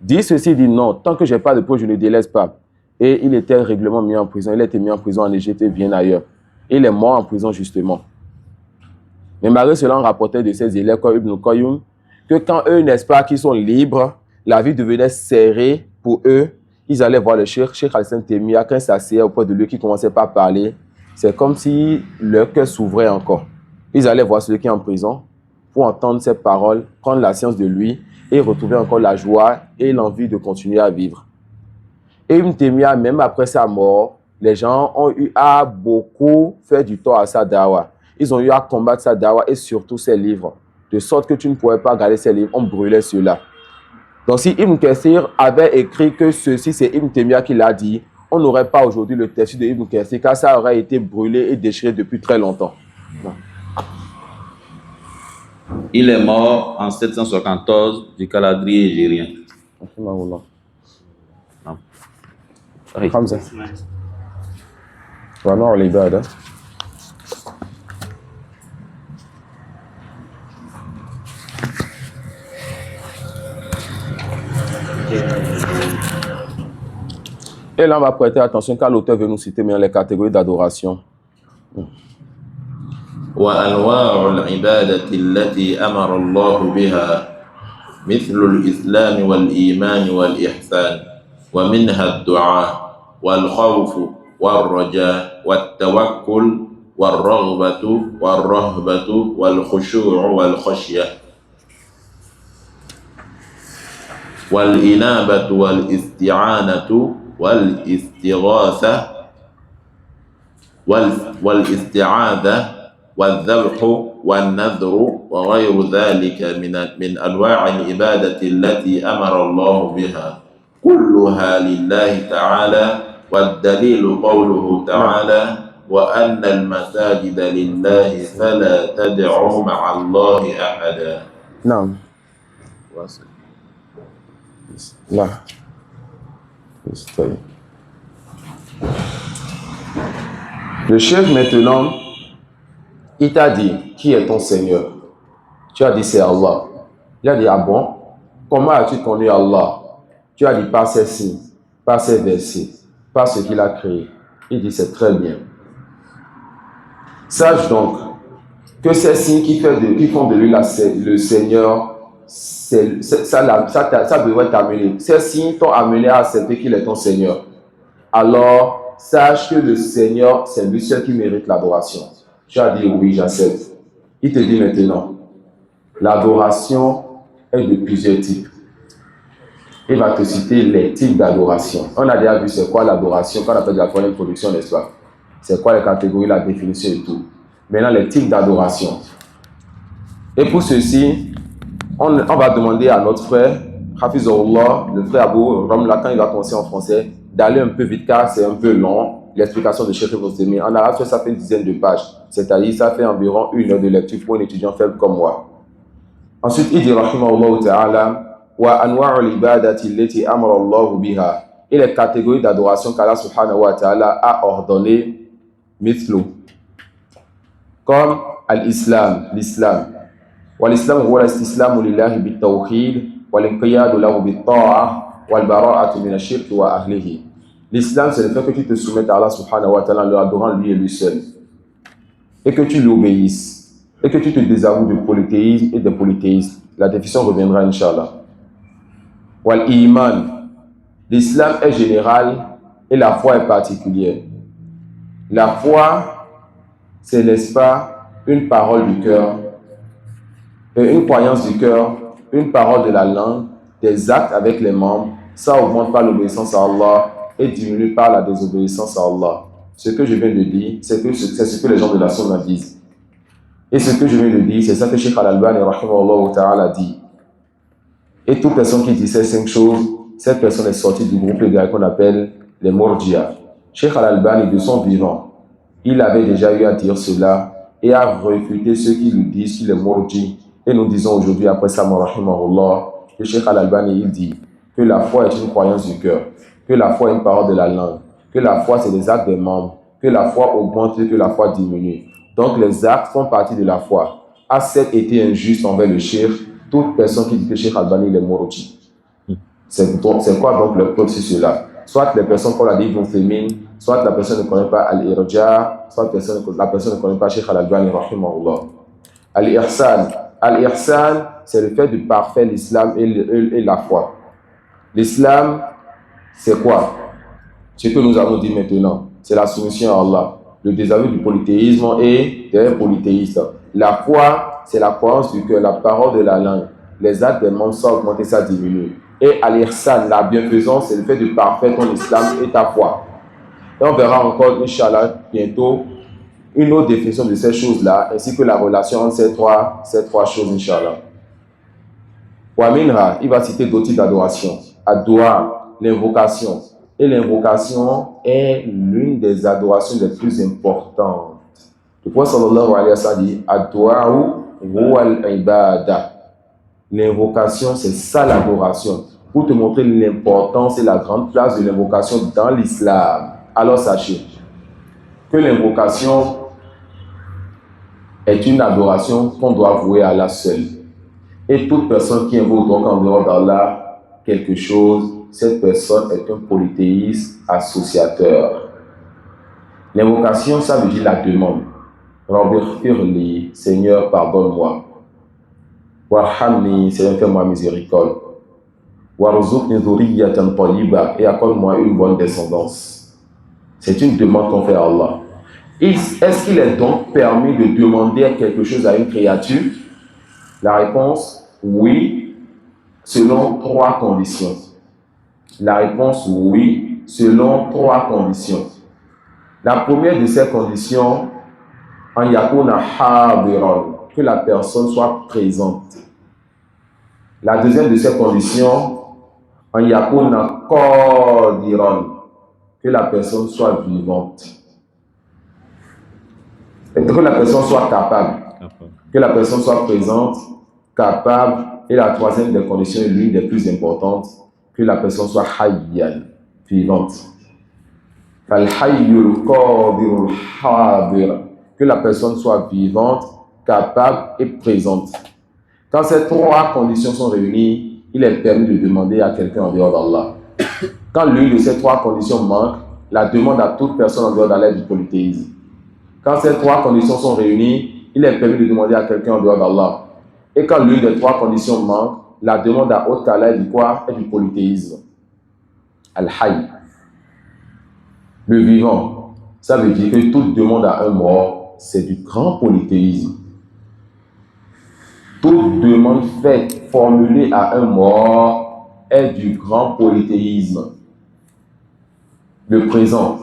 Dis ceci, il dit non. Tant que je n'ai pas de preuves, je ne délaisse pas. Et il était régulièrement mis en prison. Il a été mis en prison en Égypte et bien ailleurs. Il est mort en prison justement. Mais malgré cela, on rapportait de ses élèves comme Ibn Qayyim que quand eux, n'est-ce pas, qui sont libres, la vie devenait serrée pour eux. Ils allaient voir le Cheikh Al-Islam Taymiyyah, quand il s'asseyait auprès de lui, qui commençait pas à parler. C'est comme si leur cœur s'ouvrait encore. Ils allaient voir celui qui est en prison pour entendre ses paroles, prendre la science de lui et retrouver encore la joie et l'envie de continuer à vivre. Et Ibn Taymiyyah, même après sa mort, les gens ont eu à beaucoup faire du tort à sa dawa. Ils ont eu à combattre sa dawa et surtout ses livres. De sorte que tu ne pouvais pas garder ses livres, on brûlait ceux-là. Donc si Ibn Kathir avait écrit que ceci, c'est Ibn Taymiyyah qui l'a dit, on n'aurait pas aujourd'hui le tafsir de Ibn Kathir, car ça aurait été brûlé et déchiré depuis très longtemps. Il est mort en 774 du calendrier égérien. Non. Oui. Hamza. Vraiment, on l'ibada. Et là, on va prêter attention car l'auteur veut nous citer bien les catégories d'adoration. وأنواع العبادة التي أمر الله بها مثل الإسلام والإيمان والإحسان ومنها الدعاء والخوف والرجاء والتوكل والرغبة والرهبة والخشوع والخشية والإنابة والاستعانة والاستغاثة والاستعاذة والذبح والنذر وغير ذلك من أنواع العبادة التي أمر الله بها كلها لله تعالى والدليل قوله تعالى وأن المساجد لله فلا تدعوا مع الله أحدا. نعم. لا. Le chef maintenant, il t'a dit, qui est ton Seigneur? Tu as dit, c'est Allah. Il a dit, ah bon? Comment as-tu connu Allah? Tu as dit, par ses signes, par ses versets, par ce qu'il a créé. Il dit, c'est très bien. Sache donc que ces signes qui font de lui le Seigneur, ça devrait t'amener. Ces signes t'ont amené à accepter qu'il est ton Seigneur. Alors, sache que le Seigneur, c'est lui seul qui mérite l'adoration. Tu as dit oui, j'accepte. Il te dit maintenant, l'adoration est de plusieurs types. Il va te citer les types d'adoration. On a déjà vu c'est quoi l'adoration, quand on appelle de la première production, n'est-ce pas? C'est quoi les catégories, la définition et tout. Maintenant, les types d'adoration. Et pour ceci, on va demander à notre frère, Hafizahullah, le frère Abou Ramla, quand il va commencer en français, d'aller un peu vite car c'est un peu long. L'explication de Cheikh Ibn Taymiyyah. En arabe, ça fait une dizaine de pages. C'est-à-dire, ça fait environ 1 heure de lecture pour un étudiant faible comme moi. Ensuite, il dit, rahimahullah ta'ala, wa anwa'ul ibadati allati amara Allah biha. Et les catégories d'adoration qu'Allah subhanahu wa ta'ala a ordonné, mithlu. Comme l'islam. والإسلام هو الاستسلام لله بالتوحيد والانقياد له بالطاعة والبراءة من الشرك وأهله. L'islam, c'est le fait que tu te soumettes à Allah subhanahu wa ta'ala en le adorant lui et lui seul. Et que tu lui obéisses. Et que tu te désavoues du polythéisme et des polythéistes. La définition reviendra, Inch'Allah. Wal iman. L'islam est général et la foi est particulière. La foi, c'est, n'est-ce pas, une parole du cœur, une croyance du cœur, une parole de la langue, des actes avec les membres. Ça augmente pas l'obéissance à Allah et diminue pas la désobéissance à Allah. Ce que je viens de dire, c'est ce que les gens de la Sunna disent. Et ce que je viens de dire, c'est ça que Cheikh Al-Albani rahimahullah ta'ala dit. Et toute personne qui dit ces 5 choses, cette personne est sortie du groupe légal qu'on appelle les Murji'a. Cheikh Al-Albani, de son vivant, il avait déjà eu à dire cela et et a réfuté ceux qui lui disent qu'il est mordi. Et nous disons aujourd'hui, après ça, rahimahullah, que Cheikh Al-Albani, il dit que la foi est une croyance du cœur, que la foi est une parole de la langue, que la foi c'est des actes des membres, que la foi augmente et que la foi diminue. Donc les actes font partie de la foi. A cette été injuste envers le Cheikh, toute personne qui dit que Cheikh Al-Albani il est mordi. C'est quoi donc le preuve sur cela? Soit les personnes comme l'a dit Ibn Taymiyyah, soit la personne ne connaît pas Al-Irja, soit la personne ne connaît pas Cheikh Al-Albani rahimahullah. Al-Ihsan. Al-Ihsan, c'est le fait de parfaire l'islam et la foi. L'islam, c'est quoi? Ce que nous avons dit maintenant, c'est la soumission à Allah. Le désaveu du polythéisme et des polythéistes. La foi, c'est la croyance du cœur, la parole de la langue. Les actes des membres, ça augmente et ça diminue. Et al-ihsan, la bienfaisance, c'est le fait de parfaire ton islam et ta foi. Et on verra encore, Inch'Allah, bientôt, une autre définition de ces choses-là, ainsi que la relation entre ces trois choses, Inch'Allah. Wa minha, il va citer d'autres types d'adoration. Ad-dua, l'invocation. Et l'invocation est l'une des adorations les plus importantes. Le prophète sallallahu alayhi wa sallam dit ad-du'a huwa al-ibada. L'invocation, c'est ça l'adoration. Pour te montrer l'importance et la grande place de l'invocation dans l'islam. Alors sachez que l'invocation est une adoration qu'on doit vouer à Allah seul. Et toute personne qui invoque donc en dehors d'Allah quelque chose, cette personne est un polythéiste associateur. L'invocation, ça veut dire la demande. Rabbi, Seigneur, pardonne-moi. Warhamni, Seigneur, fais-moi miséricorde. Warzuqni dhurriyatan tayyiba, et accorde-moi une bonne descendance. C'est une demande qu'on fait à Allah. Est-ce qu'il est donc permis de demander quelque chose à une créature? La réponse, oui, selon trois conditions. La réponse, oui, selon trois conditions. La première de ces conditions, en yakuna hadiran, que la personne soit présente. La deuxième de ces conditions, en yakuna qadiran, que la personne soit vivante. Et que la personne soit capable. Que la personne soit présente, capable. Et la troisième des conditions, l'une des plus importantes, que la personne soit hayyan, vivante. Fal-hayyul qadirul hadir, que la personne soit vivante, capable et présente. Quand ces trois conditions sont réunies, il est permis de demander à quelqu'un en dehors d'Allah. Quand l'une de ces trois conditions manque, la demande à toute personne en dehors d'Allah est du polythéisme. Quand ces trois conditions sont réunies, il est permis de demander à quelqu'un en dehors d'Allah. Et quand l'une des trois conditions manque, la demande à autre qu'Allah est du quoi? Est du polythéisme. Al-Hayy. Le vivant. Ça veut dire que toute demande à un mort, c'est du grand polythéisme. Toute demande faite, formulée à un mort, est du grand polythéisme. Le présent.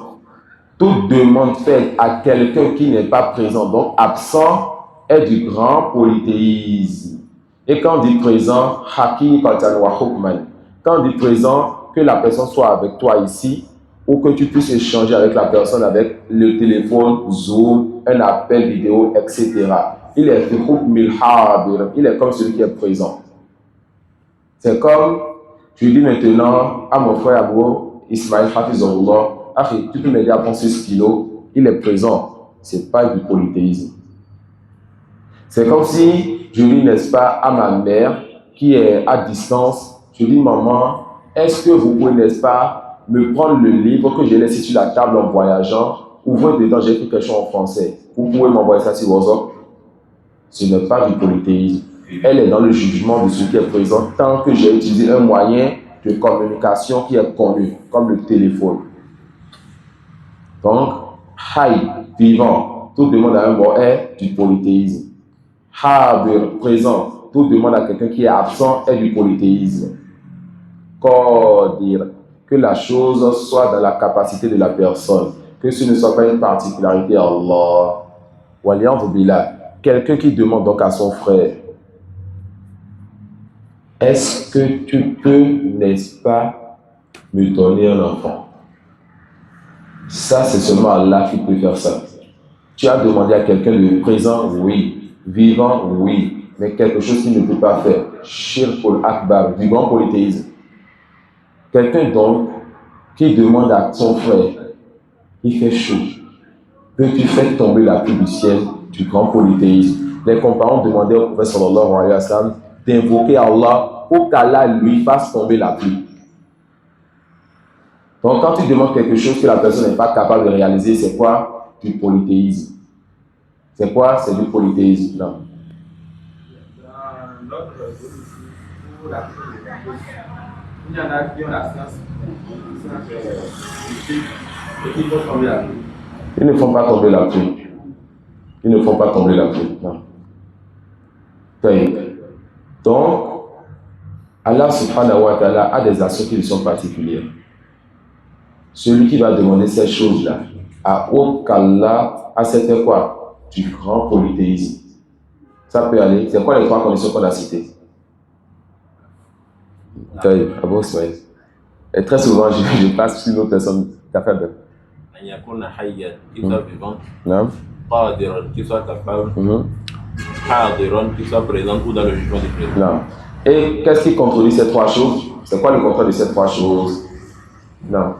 Toute demande faite à quelqu'un qui n'est pas présent, donc absent, est du grand polythéisme. Et quand on dit présent, haqiqatan wa hukman. Quand on dit présent, que la personne soit avec toi ici, ou que tu puisses échanger avec la personne avec le téléphone, Zoom, un appel vidéo, etc. Il est comme celui qui est présent. C'est comme, je dis maintenant à mon frère Abou Ismaël Hafizullah, tu peux m'aider à prendre ce stylo, il est présent. Ce n'est pas du polythéisme. C'est comme si je dis, n'est-ce pas, à ma mère qui est à distance, je dis, maman, est-ce que vous pouvez, n'est-ce pas, me prendre le livre que j'ai laissé sur la table en voyageant, ouvrez dedans, j'ai écrit quelque chose en français. Vous pouvez m'envoyer ça sur WhatsApp. Ce n'est pas du polythéisme. Elle est dans le jugement de ce qui est présent tant que j'ai utilisé un moyen de communication qui est connu, comme le téléphone. Donc, hayy, vivant, tout demande à un mort est du polythéisme. Hadir, présent, tout demande à quelqu'un qui est absent est du polythéisme. Qadir, que la chose soit dans la capacité de la personne, que ce ne soit pas une particularité à Allah. Waliyandu billah, quelqu'un qui demande donc à son frère, est-ce que tu peux, n'est-ce pas, me donner un enfant? Ça, c'est seulement Allah qui peut faire ça. Tu as demandé à quelqu'un de présent, oui. Vivant, oui. Mais quelque chose qu'il ne peut pas faire. Shirkul Akbar, du grand polythéisme. Quelqu'un donc qui demande à son frère, il fait chaud. Peux-tu faire tomber la pluie du ciel, du grand polythéisme? Les compagnons demandaient au prophète sallallahu alayhi wa sallam d'invoquer Allah pour qu'Allah lui fasse tomber la pluie. Donc quand tu demandes quelque chose que la personne n'est pas capable de réaliser, c'est quoi? Du polythéisme. C'est quoi? C'est du polythéisme. Non. Dans l'autre pour la il y en a qui ont la science, et qui vont tomber la pluie. Ils ne font pas tomber la pluie. Ils ne font pas tomber la pluie. Non. Donc, Allah subhanahu wa ta'ala a des actions qui lui sont particulières. Celui qui va demander ces choses-là, à autre qu'Allah, a cette quoi? Du grand polythéisme. Ça peut aller. C'est quoi les trois conditions qu'on a citées? Et très souvent, je passe sur une autre personne qui a fait de. Qu'il soit vivant, Non? qu'il soit capable, qu'il soit présent ou dans le jugement du présent. Non. Et qu'est-ce qui contredit ces trois choses? C'est quoi le contraire de ces trois choses? Non.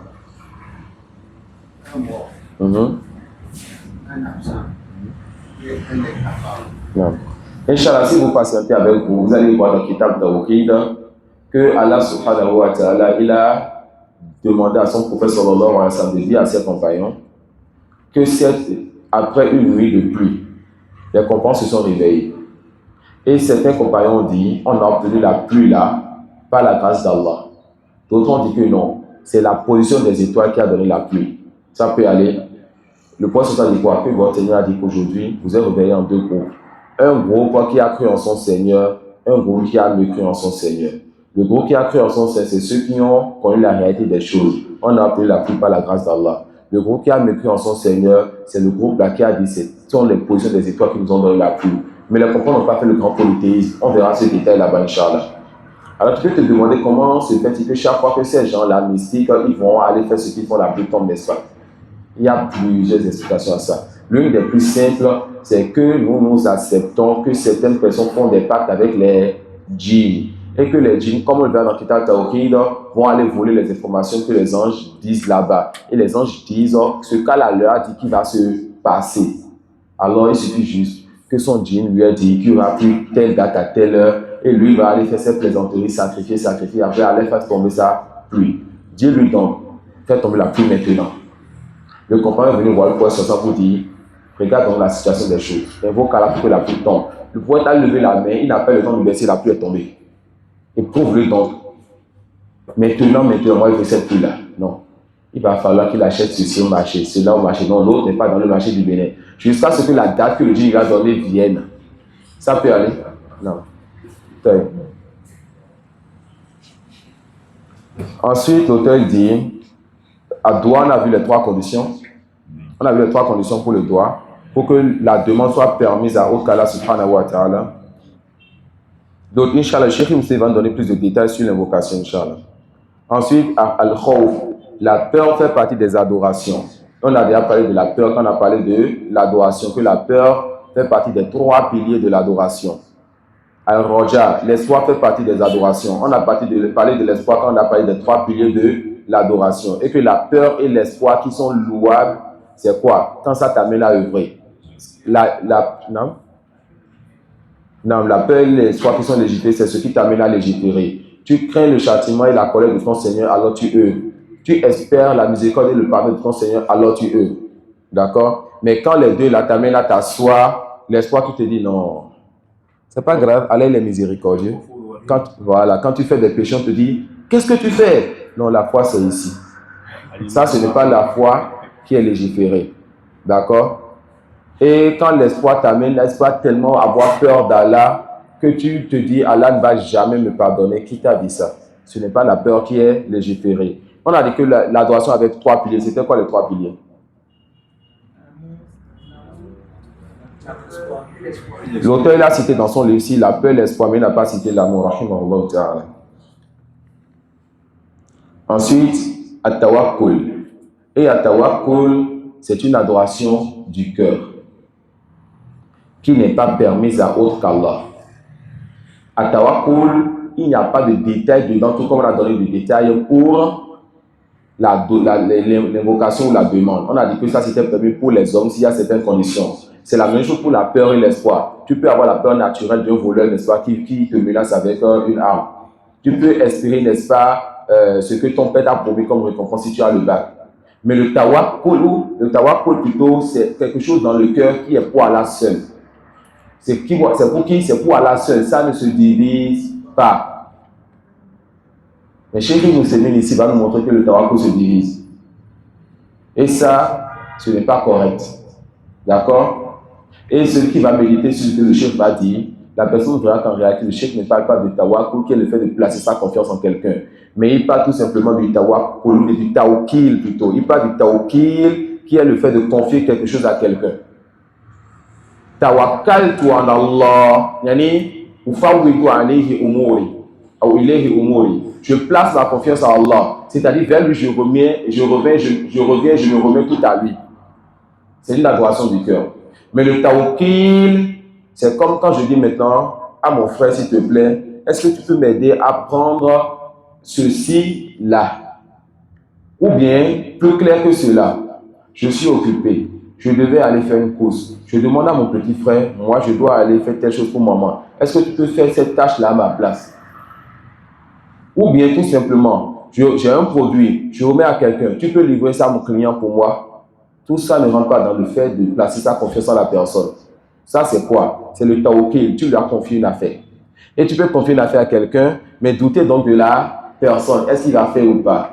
Un mort, un absent, et un incapable. Non. Inch'Allah, si vous patientez avec vous, vous allez voir dans le Kitab Tawhid que Allah subhanahu wa ta'ala, il a demandé à son prophète sallallahu alayhi wa sallam de dire à ses compagnons que après une nuit de pluie, les compagnons se sont réveillés. Et certains compagnons ont dit, on a obtenu la pluie là, par la grâce d'Allah. D'autres ont dit que non, c'est la position des étoiles qui a donné la pluie. Ça peut aller. Le prophète a dit quoi? Que votre Seigneur a dit qu'aujourd'hui, vous êtes réveillés en deux groupes. Un groupe qui a cru en son Seigneur, un groupe qui a mécru en son Seigneur. Le groupe qui a cru en son Seigneur, c'est ceux qui ont connu la réalité des choses. On a appelé la pluie par la grâce d'Allah. Le groupe qui a mécru en son Seigneur, c'est le groupe là qui a dit ce sont les positions des étoiles qui nous ont donné la pluie. Mais les compagnons n'ont pas fait le grand polythéisme. On verra ce détail là-bas, Inch'Allah. Alors tu peux te demander comment se fait-il que chaque fois que ces gens-là mystiques, ils vont aller faire ce qu'ils font, la pluie tombe, n'est-ce pas? Il y a plusieurs explications à ça. L'une des plus simples, c'est que nous acceptons que certaines personnes font des pactes avec les djinns. Et que les djinns, comme on le voit dans Kitab Tawhid, vont aller voler les informations que les anges disent là-bas. Et les anges disent ce qu'Allah leur a dit qu'il va se passer. Alors il suffit juste que son djinn lui a dit qu'il y aura plus telle date à telle heure. Et lui va aller faire ses plaisanteries, sacrifier. Après, aller faire tomber sa pluie. Dis-lui donc, fais tomber la pluie maintenant. Le compagnon est venu voir le prophète sur ça pour dire, regarde donc la situation des choses. Invoque Allah pour que la pluie tombe. Le prophète a levé la main, il n'a pas le temps de baisser, la pluie est tombée. Éprouve-le donc. Maintenant, moi, il veut cette pluie-là. Non. Il va falloir qu'il achète ceci au marché, cela au marché. Non, l'autre n'est pas dans le marché du Bénin. Jusqu'à ce que la date que le djinn a donnée vienne. Ça peut aller? Non. Ensuite, l'auteur dit, à doigt, on a vu les trois conditions. On a vu les trois conditions pour le doigt, pour que la demande soit permise à autre qu'Allah subhanahu wa ta'ala. Donc, Inch'Allah, le Cheikh Moussé va donner plus de détails sur l'invocation, Inch'Allah. Ensuite, Al-Khawf, la peur fait partie des adorations. On a déjà parlé de la peur quand on a parlé de l'adoration, que la peur fait partie des trois piliers de l'adoration. Al-Roja, l'espoir fait partie des adorations. On a parlé de l'espoir quand on a parlé des trois piliers de l'adoration. Et que la peur et l'espoir qui sont louables, c'est quoi? Quand ça t'amène à œuvrer. Non, la peur et l'espoir qui sont légiférés, c'est ce qui t'amène à légiférer. Tu crains le châtiment et la colère de ton Seigneur, alors tu œuvres. Tu espères la miséricorde et le pardon de ton Seigneur, alors tu œuvres. D'accord? Mais quand les deux là t'amènent à t'asseoir, l'espoir qui te dit non, c'est pas grave, Allah il est miséricordieux. Quand tu fais des péchés, on te dit, qu'est-ce que tu fais? Non, la foi c'est ici. Ça, ce n'est pas la foi qui est légiférée. D'accord? Et quand l'espoir t'amène, l'espoir tellement avoir peur d'Allah que tu te dis, Allah ne va jamais me pardonner. Qui t'a dit ça? Ce n'est pas la peur qui est légiférée. On a dit que l'adoration avait trois piliers. C'était quoi les trois piliers? L'auteur l'a cité dans son livre ici, la peur, l'espoir, mais il n'a pas cité l'amour. Ensuite, At-Tawakkul. Et At-Tawakkul, c'est une adoration du cœur. qui n'est pas permise à autre qu'Allah. À Tawakkul, il n'y a pas de détails dedans, tout comme on a donné des détails pour l'invocation ou la demande. On a dit que ça c'était permis pour les hommes s'il y a certaines conditions. C'est la même chose pour la peur et l'espoir. Tu peux avoir la peur naturelle d'un voleur, n'est-ce pas, qui te menace avec une arme. Tu peux espérer, n'est-ce pas, ce que ton père t'a promis comme récompense si tu as le bac. Mais le tawakkul plutôt, c'est quelque chose dans le cœur qui est pour Allah seul. C'est pour qui? C'est pour Allah seul. Ça ne se divise pas. Mais Cheikh Mousseline ici va nous montrer que le tawakkul se divise. Et ça, ce n'est pas correct. D'accord? Et celui qui va méditer sur ce que le Cheikh va dire, la personne verra qu'en réalité, le Cheikh ne parle pas de tawakkul, qui est le fait de placer sa confiance en quelqu'un. Mais il parle tout simplement du tawakkul, mais du tawakkil plutôt. Il parle du tawakkil, qui est le fait de confier quelque chose à quelqu'un. Tawakkaltu ala Allah, yani ufawwidu alayhi umuri, ou ilayhi umuri. Je place ma confiance à Allah, c'est-à-dire vers lui je me remets tout à lui. C'est l'adoration du cœur. Mais le tawakkil, c'est comme quand je dis maintenant à mon frère, s'il te plaît, est-ce que tu peux m'aider à prendre ceci là? Ou bien, plus clair que cela, je suis occupé. Je devais aller faire une course. Je demande à mon petit frère, moi je dois aller faire telle chose pour maman. Est-ce que tu peux faire cette tâche-là à ma place? Ou bien tout simplement, j'ai un produit, je remets à quelqu'un, tu peux livrer ça à mon client pour moi? Tout ça ne rentre pas dans le fait de placer sa confiance en la personne. Ça c'est quoi? C'est le tawakkul, tu lui as confié une affaire. Et tu peux confier une affaire à quelqu'un, mais douter donc de la personne, est-ce qu'il va faire ou pas?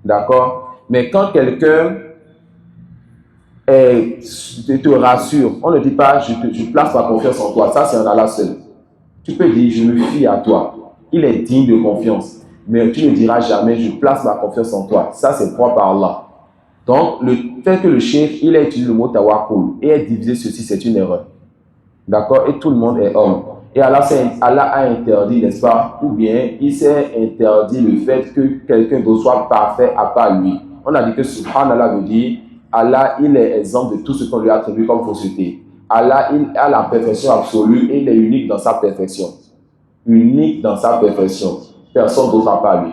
D'accord? Mais quand quelqu'un te rassure, on ne dit pas je place ma confiance en toi, ça c'est en Allah seul. Tu peux dire je me fie à toi, il est digne de confiance, mais tu ne diras jamais je place ma confiance en toi, ça c'est propre à Allah. Donc le fait que le cheikh il a utilisé le mot tawakkul et a divisé ceci, c'est une erreur. D'accord? Et tout le monde est homme. Et Allah a interdit, n'est-ce pas? Ou bien il s'est interdit le fait que quelqu'un d'autre soit parfait à part lui. On a dit que Subhanallah veut dire Allah, il est exempt de tout ce qu'on lui attribue comme fausseté. Allah, il a la perfection absolue et il est unique dans sa perfection. Unique dans sa perfection. Personne d'autre à part lui.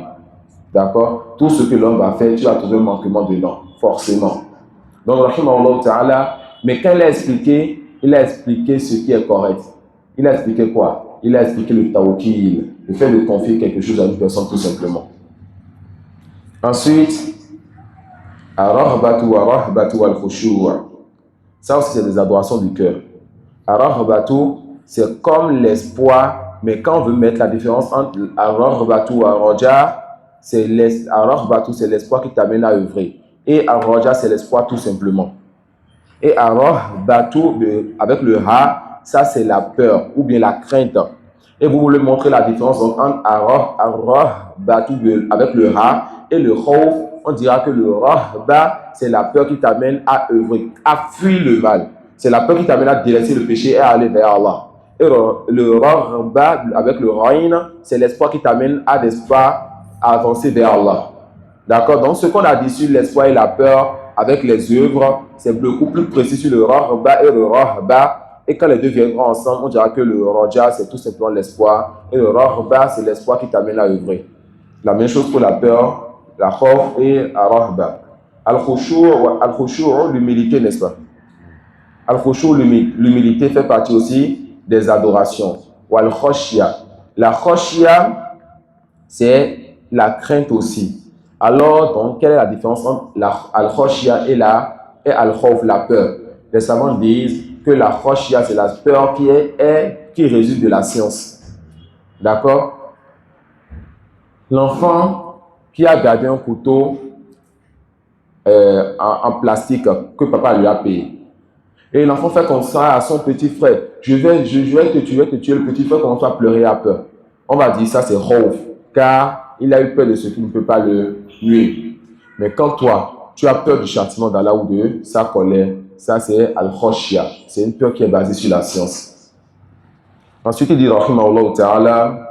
D'accord? Tout ce que l'homme va faire, tu vas trouver un manquement dedans, forcément. Donc, rahimahullah ta'ala, mais quand il a expliqué ce qui est correct. Il a expliqué quoi? Il a expliqué le tawakkul, le fait de confier quelque chose à une personne tout simplement. Ensuite, ar-rahbatu wa rahbatu wal khushu'. Ça aussi c'est des adorations du cœur. Ar-rahbatu, c'est comme l'espoir, mais quand on veut mettre la différence entre ar-rahbatu et ar-raja, c'est l'espoir qui t'amène à œuvrer. Et ar-raja, c'est l'espoir tout simplement. Et ar-rahbatu, avec le ha, ça c'est la peur ou bien la crainte. Et vous voulez montrer la différence entre ar-rahbatu avec le ha et le khawf. On dira que le rahba, c'est la peur qui t'amène à œuvrer, à fuir le mal. C'est la peur qui t'amène à délaisser le péché et à aller vers Allah. Et le rahba, avec le rain, c'est l'espoir qui t'amène à avancer vers Allah. D'accord? Donc, ce qu'on a dit sur l'espoir et la peur avec les œuvres, c'est beaucoup plus précis sur le rahba et le rahba. Et quand les deux viendront ensemble, on dira que le raja, c'est tout simplement l'espoir. Et le rahba, c'est l'espoir qui t'amène à œuvrer. La même chose pour la peur, la khawf et ar-rahba. Al-khushu', l'humilité, n'est-ce pas? Al-khushu', l'humilité fait partie aussi des adorations. Ou al-khashya. La khashya, c'est la crainte aussi. Alors, donc, quelle est la différence entre al-khashya et al-khawf, la peur? Les savants disent que la khashya, c'est la peur qui résulte de la science. D'accord? L'enfant qui a gardé un couteau en plastique que papa lui a payé. Et l'enfant fait comme ça à son petit frère. Je vais te tuer. Le petit frère commence à pleurer à peur. On va dire ça c'est khawf, car il a eu peur de ce qui ne peut pas le nuire. Mais quand toi, tu as peur du châtiment d'Allah ou de sa colère, ça c'est al-khashya. C'est une peur qui est basée sur la science. Ensuite il dit rahimahullah ta'ala,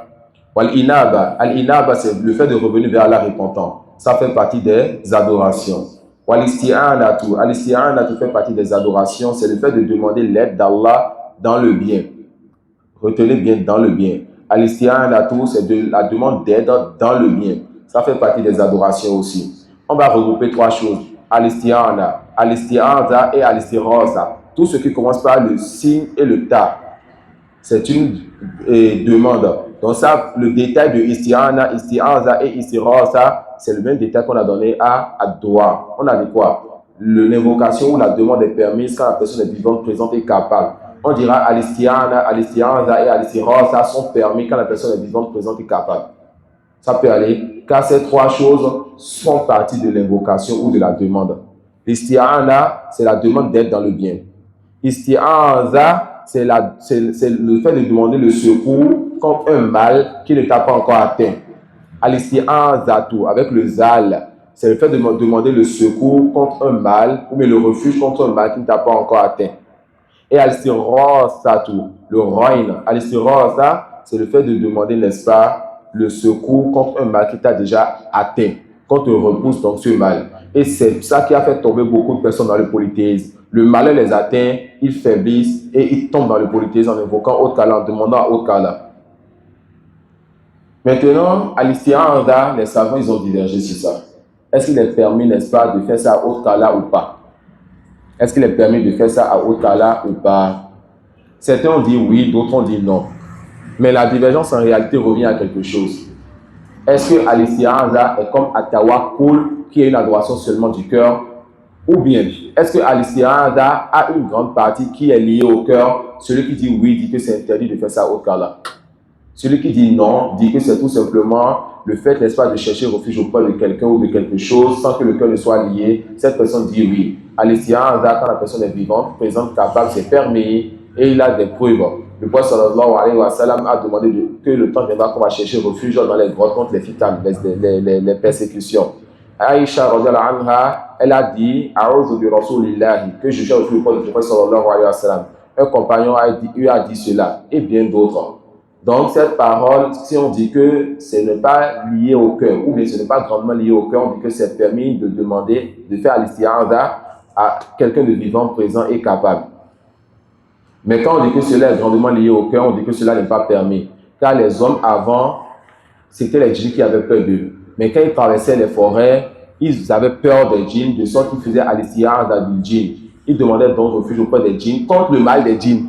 Wal-inaba. Al-inaba, c'est le fait de revenir vers Allah repentant. Ça fait partie des adorations. Wal-isti'anatu. Al-isti'anatu fait partie des adorations. C'est le fait de demander l'aide d'Allah dans le bien. Retenez bien dans le bien. Al-isti'anatu, c'est de la demande d'aide dans le bien. Ça fait partie des adorations aussi. On va regrouper trois choses. Al-isti'ana, al-isti'aza et al-istighatha. Tout ce qui commence par le signe et le ta. C'est une demande. Donc ça, le détail de isti'ana, isti'aza et istighatha, c'est le même détail qu'on a donné à ad-dua. On a dit quoi? L'invocation ou la demande est permise quand la personne est vivante, présente et capable. On dira al-isti'ana, al-isti'aza et al-istighatha sont permis quand la personne est vivante, présente et capable. Ça peut aller, car ces trois choses font partie de l'invocation ou de la demande. L'isti'ana, c'est la demande d'aide dans le bien. Isti'aza, c'est le fait de demander le secours contre un mal qui ne t'a pas encore atteint. Al-isti'azatu, avec le zal, c'est le fait de demander le secours contre un mal ou le refuge contre un mal qui ne t'a pas encore atteint. Et al-istighathatu, le roin, al-istighatha, c'est le fait de demander, n'est-ce pas, le secours contre un mal qui t'a déjà atteint, qu'on te repousse donc ce mal. Et c'est ça qui a fait tomber beaucoup de personnes dans le polythéisme. Le malheur les atteint, ils faiblissent et ils tombent dans le polythéisme en invoquant Autre-Allah, en demandant à Autre-Allah. Maintenant, à l'isti'aza, les savants, ils ont divergé sur ça. Est-ce qu'il est permis, n'est-ce pas, de faire ça à Autre-Allah ou pas? Est-ce qu'il est permis de faire ça à Autre-Allah ou pas? Certains ont dit oui, d'autres ont dit non. Mais la divergence en réalité revient à quelque chose. Est-ce que al-isti'aza est comme at-tawakkul, qui est une adoration seulement du cœur? Ou bien, est-ce que al-isti'aza a une grande partie qui est liée au cœur? Celui qui dit oui dit que c'est interdit de faire ça au Allah. Celui qui dit non dit que c'est tout simplement le fait, n'est-ce pas, de chercher refuge auprès de quelqu'un ou de quelque chose sans que le cœur ne soit lié. Cette personne dit oui. Al-isti'aza, quand la personne est vivante, présente, capable, c'est permis et il a des preuves. Le prophète sallallahu alayhi wa sallam a demandé que le temps viendra qu'on va chercher refuge dans les grottes contre les fitans, les persécutions. Aïcha radhiyallahu anha, elle a dit A'udhu bi rasulillahi, que je cherche refuge auprès du prophète sallallahu alayhi wa sallam. Un compagnon lui a dit cela et bien d'autres. Donc cette parole, si on dit que ce n'est pas lié au cœur ou bien ce n'est pas grandement lié au cœur, on dit que c'est permis de demander, de faire l'isti'aza à quelqu'un de vivant, présent et capable. Mais quand on dit que cela est grandement lié au cœur, on dit que cela n'est pas permis. Car les hommes avant, c'était les djinns qui avaient peur d'eux. Mais quand ils traversaient les forêts, ils avaient peur des djinns, de sorte qu'ils faisaient al-isti'aza du djinn. Ils demandaient donc refuge auprès des djinns contre le mal des djinns.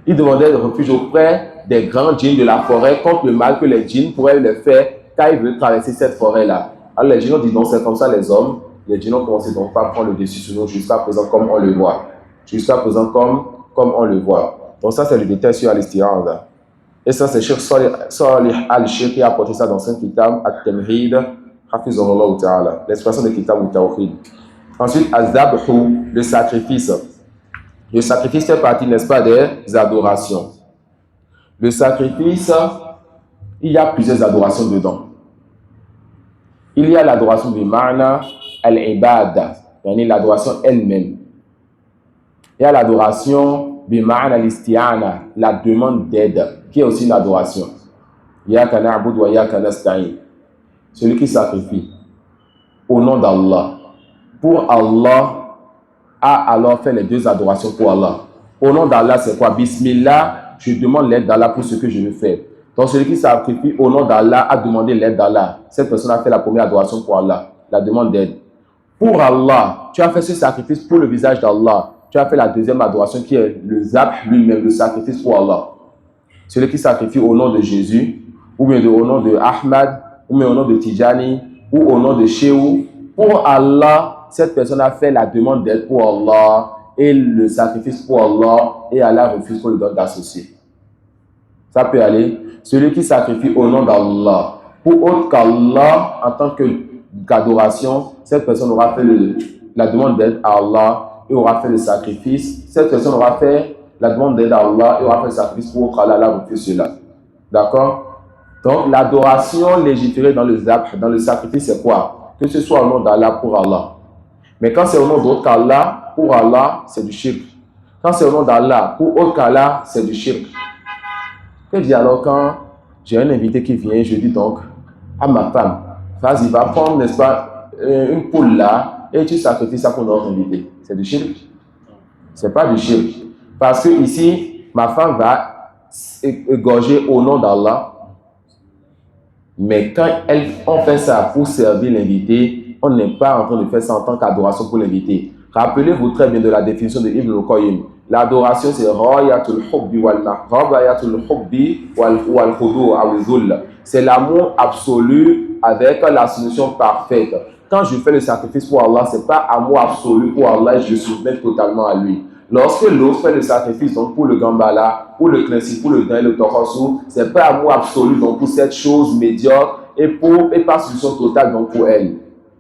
Ils demandaient refuge auprès des grands djinns de la forêt contre le mal que les djinns pourraient leur faire quand ils veulent traverser cette forêt-là. Alors les djinns ont dit donc c'est comme ça les hommes. Les djinns ont commencé donc pas à prendre le dessus sur nous jusqu'à présent comme on le voit. Jusqu'à présent comme on le voit. Donc ça c'est le détail sur al-isti'aza. Et ça c'est Cheikh Salih al-Sheikh qui a apporté ça dans son kitab At-Tamhid Hafizahullah Ta'ala, l'expression de kitab al-Tawhid. Ensuite, az-zabhu, le sacrifice. Le sacrifice fait partie, n'est-ce pas, des adorations. Le sacrifice, il y a plusieurs adorations dedans. Il y a l'adoration du ma'na al-ibada, c'est-à-dire l'adoration elle-même. Il y a l'adoration du ma'na al-isti'ana, la demande d'aide, qui est aussi une adoration. Iyyaka na'budu wa iyyaka nasta'in. Celui qui sacrifie au nom d'Allah, pour Allah, a alors fait les deux adorations pour Allah. Au nom d'Allah, c'est quoi? Bismillah, je demande l'aide d'Allah pour ce que je veux faire. Donc celui qui sacrifie au nom d'Allah a demandé l'aide d'Allah. Cette personne a fait la première adoration pour Allah, la demande d'aide. Pour Allah, tu as fait ce sacrifice pour le visage d'Allah. Tu as fait la deuxième adoration qui est le zabh lui-même, le sacrifice pour Allah. Celui qui sacrifie au nom de Jésus, ou bien au nom de Ahmad, ou bien au nom de Tijani, ou au nom de Shehu, pour Allah, cette personne a fait la demande d'aide pour Allah et le sacrifice pour Allah et Allah refuse qu'on lui donne d'associer. Ça peut aller. Celui qui sacrifie au nom d'Allah pour autre qu'Allah en tant qu'adoration, cette personne aura fait la demande d'aide à Allah et aura fait le sacrifice. Cette personne aura fait la demande d'aide à Allah et aura fait le sacrifice pour Allah, Allah refuse cela. D'accord? Donc l'adoration légiférée dans le zabh, dans le sacrifice, c'est quoi? Que ce soit au nom d'Allah pour Allah. Mais quand c'est au nom d'autre qu'Allah, pour Allah, c'est du shirk. Quand c'est au nom d'Allah, pour autre qu'Allah, c'est du shirk. Que dit alors quand j'ai un invité qui vient, je dis donc à ma femme, vas-y, va prendre, n'est-ce pas, une poule là, et tu sacrifies ça pour notre invité. C'est du shirk? C'est pas du shirk. Parce que ici, ma femme va égorger au nom d'Allah. Mais quand on fait ça pour servir l'invité, on n'est pas en train de faire ça en tant qu'adoration pour l'invité. Rappelez-vous très bien de la définition de Ibn al-Qayyim. L'adoration, c'est Rayatul Hubbi wal Khudu wal Zull. C'est l'amour absolu avec la solution parfaite. Quand je fais le sacrifice pour Allah, ce n'est pas amour absolu pour Allah et je soumets totalement à lui. Lorsque l'autre fait le sacrifice donc pour le Gambala, pour le Knessi, pour le Dain, le Torosu, ce n'est pas amour absolu donc pour cette chose médiocre et pas solution totale donc pour elle.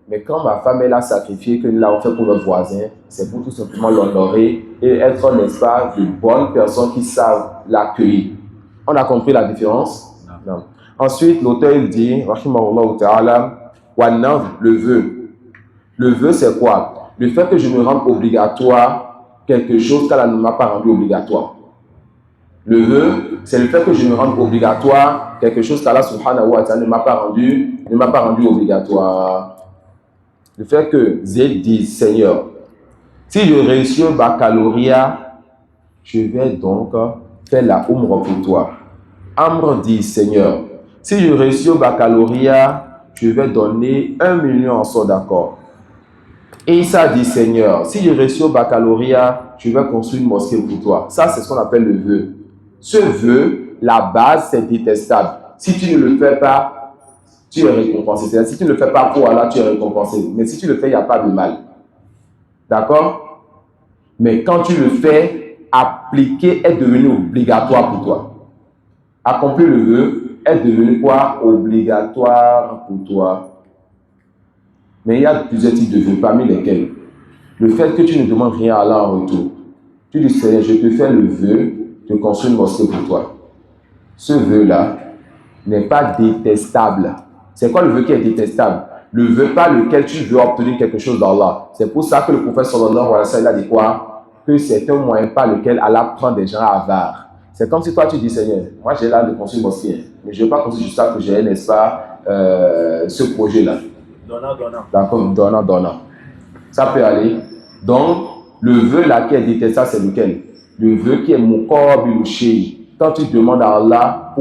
Mais quand ma femme elle a sacrifié, que nous l'avons fait pour notre voisin, c'est pour tout simplement l'honorer et être, n'est-ce pas, de bonnes personnes qui savent l'accueillir. On a compris la différence? Non. Ensuite, l'auteur il dit, rahimahullah ta'ala, wa-nadhr, le vœu. Le vœu, c'est quoi? Le fait que je me rende obligatoire quelque chose qu'Allah ne m'a pas rendu obligatoire. Le vœu, c'est le fait que je me rende obligatoire quelque chose qu'Allah subhanahu wa ta'ala ne m'a pas rendu obligatoire. Le fait que Zed dit, Seigneur, si je réussis au baccalauréat, je vais donc faire la Umrah pour toi. Amr dit, Seigneur, si je réussis au baccalauréat, je vais donner 1 million en sort d'accord. Et Issa dit, Seigneur, si je réussis au baccalauréat, je vais construire une mosquée pour toi. Ça, c'est ce qu'on appelle le vœu. Ce vœu, la base, c'est détestable. Si tu ne le fais pas, tu es récompensé. C'est-à-dire, si tu ne le fais pas pour Allah, tu es récompensé. Mais si tu le fais, il n'y a pas de mal. D'accord? Mais quand tu le fais, appliquer est devenu obligatoire pour toi. Accomplir le vœu est devenu quoi? Obligatoire pour toi. Mais il y a plusieurs types de vœux, parmi lesquels le fait que tu ne demandes rien à Allah en retour. Tu dis, Seigneur, je te fais le vœu de construire une mosquée pour toi. Ce vœu-là n'est pas détestable. C'est quoi le vœu qui est détestable? Le vœu par lequel tu veux obtenir quelque chose d'Allah. C'est pour ça que le prophète sallallahu alayhi wa sallam a dit quoi? Que c'est un moyen par lequel Allah prend des gens avares. C'est comme si toi tu dis, Seigneur, moi j'ai l'air de construire une mosquée, mais je ne veux pas construire juste ça que j'ai, n'est-ce pas, ce projet-là. Donnant. D'accord, donnant. Ça peut aller. Donc, le vœu là qui est détestable, c'est lequel? Le vœu qui est Muqabil Shay. Quand tu demandes à Allah,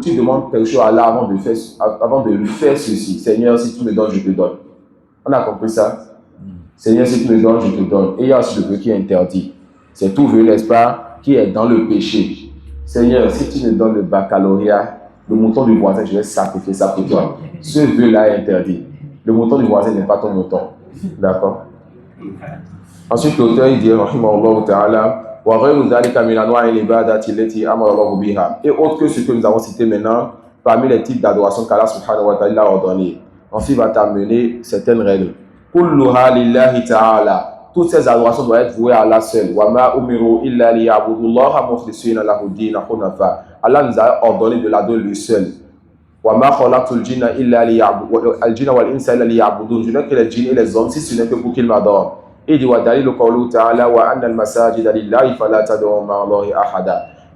tu demandes quelque chose à Allah avant de lui faire ceci. Seigneur, si tu me donnes, je te donne. On a compris ça? Seigneur, si tu me donnes, je te donne. Et il y a aussi le vœu qui est interdit. C'est tout vœu, n'est-ce pas, qui est dans le péché. Seigneur, si tu me donnes le baccalauréat, le mouton du voisin, je vais sacrifier ça pour toi. Ce vœu-là est interdit. Le mouton du voisin n'est pas ton mouton. D'accord? Ensuite, l'auteur il dit, rahimahullah ta'ala, et autre que ce que nous avons cité maintenant, parmi les types d'adoration qu'Allah subhanahu wa ta'ala a ordonné. Ensuite, il va t'amener certaines règles. Toutes ces adorations doivent être vouées à Allah seul. Allah nous a ordonné de l'adorer lui seul. Je n'ai que les djinns et les hommes si ce n'est que pour qu'ils m'adorent. Et dit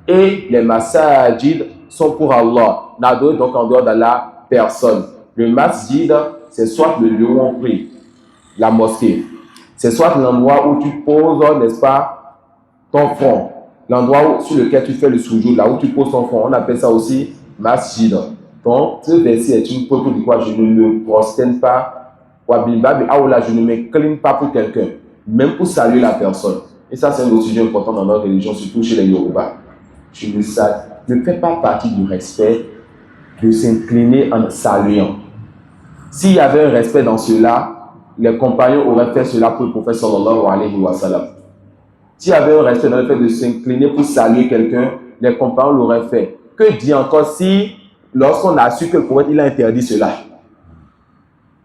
et les masajid sont pour Allah. N'adorez donc en dehors d'Allah personne. Le masjid, c'est soit le lieu où on prie, la mosquée. C'est soit l'endroit où tu poses, n'est-ce pas, ton front. L'endroit sur lequel tu fais le sujoud, là où tu poses ton front. On appelle ça aussi masjid. Donc, ce verset est une preuve pour dire quoi? Je ne me prosterne pas. Je ne m'incline pas pour quelqu'un, même pour saluer la personne. Et ça, c'est un autre sujet important dans notre religion, surtout chez les Yoruba. Je ne fais pas partie du respect de s'incliner en saluant. S'il y avait un respect dans cela, les compagnons auraient fait cela pour le prophète sallallahu alayhi wa sallam. S'il y avait un respect dans le fait de s'incliner pour saluer quelqu'un, les compagnons l'auraient fait. Que dit encore si, lorsqu'on a su que le prophète il a interdit cela?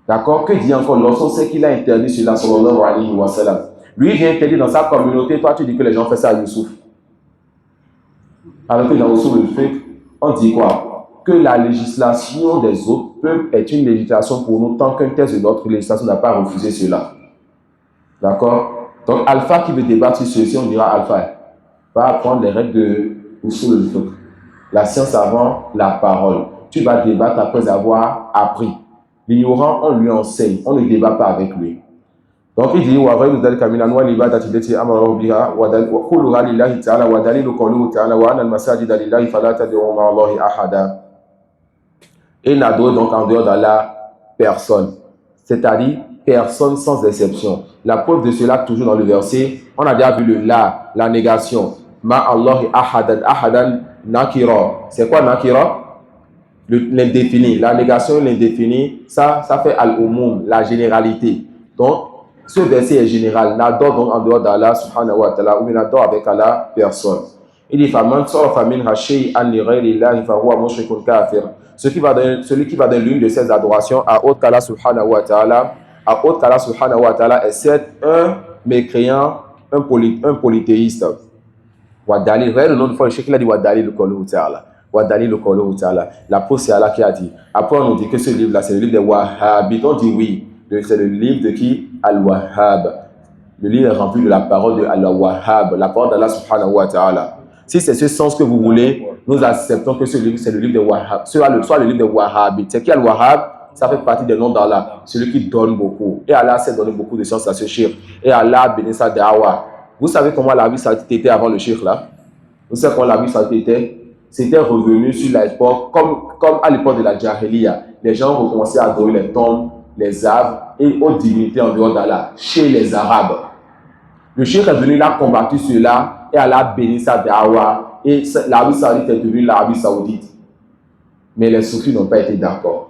D'accord? Que dit encore lorsqu'on sait qu'il a interdit cela, sallallahu alayhi wa sallam? Lui, il a interdit dans sa communauté, toi tu dis que les gens font ça à Youssouf. Alors que dans Youssouf le fait, on dit quoi? Que la législation des autres peuples est une législation pour nous tant qu'un texte de notre législation n'a pas refusé cela. D'accord? Donc Alpha qui veut débattre sur ceci, on dira Alpha va apprendre les règles de Usul al-Fiqh. La science avant la parole. Tu vas débattre après avoir appris. L'ignorant, on lui enseigne, on ne débat pas avec lui. Donc il dit وغير ذلك من أنواع العبادة التي أمر بها وكلها لله تعالى ودليل قوله تعالى وأن المساجد لله فلا تدعوا مع الله أحدا. Et n'adore donc en dehors d'Allah personne, c'est-à-dire personne sans exception. La preuve de cela toujours dans le verset, on a déjà vu le la négation. Ma Allah ahadan, ahadan nakira. C'est quoi nakira? L'indéfini. La négation, l'indéfini, ça fait al-umum, la généralité. Donc, ce verset est général. N'adore donc en dehors d'Allah subhanahu wa ta'ala ou n'adore avec Allah personne. Il dit faman sarafa minha shay'an li ghayri Allah fa huwa mushrikun kafir. Celui qui va donner l'une de ces adorations à autre qu'Allah subhanahu wa ta'ala, est un mécréant, un polythéiste. Wadalil, voyez le nom de fois, le cheikh il a dit Wadalil le Qawluhu ta'ala. Wadalil le Qawluhu ta'ala. La preuve c'est Allah qui a dit. Après on nous dit que ce livre-là c'est le livre des Wahhabites. On dit oui. C'est le livre de qui? Al-Wahhab. Le livre est rempli de la parole de Al-Wahhab, la parole d'Allah subhanahu wa ta'ala. Si c'est ce sens que vous voulez, nous acceptons que ce livre, c'est le livre des Wahhab. Soit le livre des Wahhabites. C'est qui Al-Wahhab? Ça fait partie des noms d'Allah. Celui qui donne beaucoup. Et Allah s'est donné beaucoup de chance à ce shirk. Et Allah a béni sa da'wa. Vous savez comment l'Arabie Saoudite était avant le shirk là? Vous savez comment l'Arabie Saoudite était? C'était revenu sur l'époque, comme à l'époque de la Jahiliya. Les gens recommençaient à adorer les tombes, les arbres et autres divinités en dehors d'Allah, chez les Arabes. Le shirk est venu là combattre cela et Allah a béni sa da'wa et l'Arabie Saoudite est devenue l'Arabie Saoudite. Mais les soufis n'ont pas été d'accord.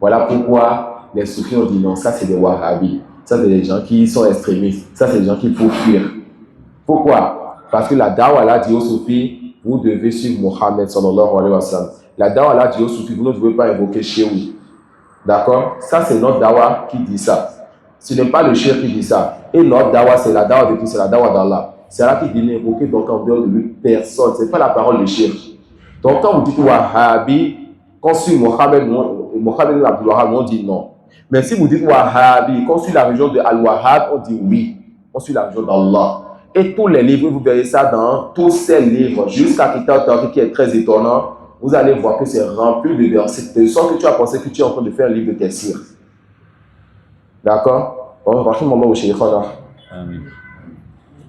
Voilà pourquoi les soufis ont dit non, ça c'est des wahhabis, ça c'est des gens qui sont extrémistes, ça c'est des gens qu'il faut fuir. Pourquoi? Parce que la da'wa là dit aux soufis, vous devez suivre Mohammed sallallahu alayhi wa sallam. La da'wa là dit aux soufis, vous ne devez pas invoquer Chéoui. D'accord? Ça c'est notre da'wa qui dit ça. Ce n'est pas le shirk qui dit ça. Et notre da'wa c'est la da'wa de qui? C'est la da'wa d'Allah. C'est là qui dit n'invoquer donc en dehors de lui personne. Ce n'est pas la parole de shirk. Donc quand vous dites wahhabi, quand suit Mohammed ibn Abdul Wahhab, on dit non. Mais si vous dites wahhabi, quand suit la religion de Al-Wahhab, on dit oui. On suit la religion d'Allah. Et tous les livres, vous verrez ça dans tous ces livres, jusqu'à Kitab Tawhid qui est très étonnant, vous allez voir que c'est rempli de versets, de sorte que tu as pensé que tu es en train de faire un livre de tafsir. D'accord?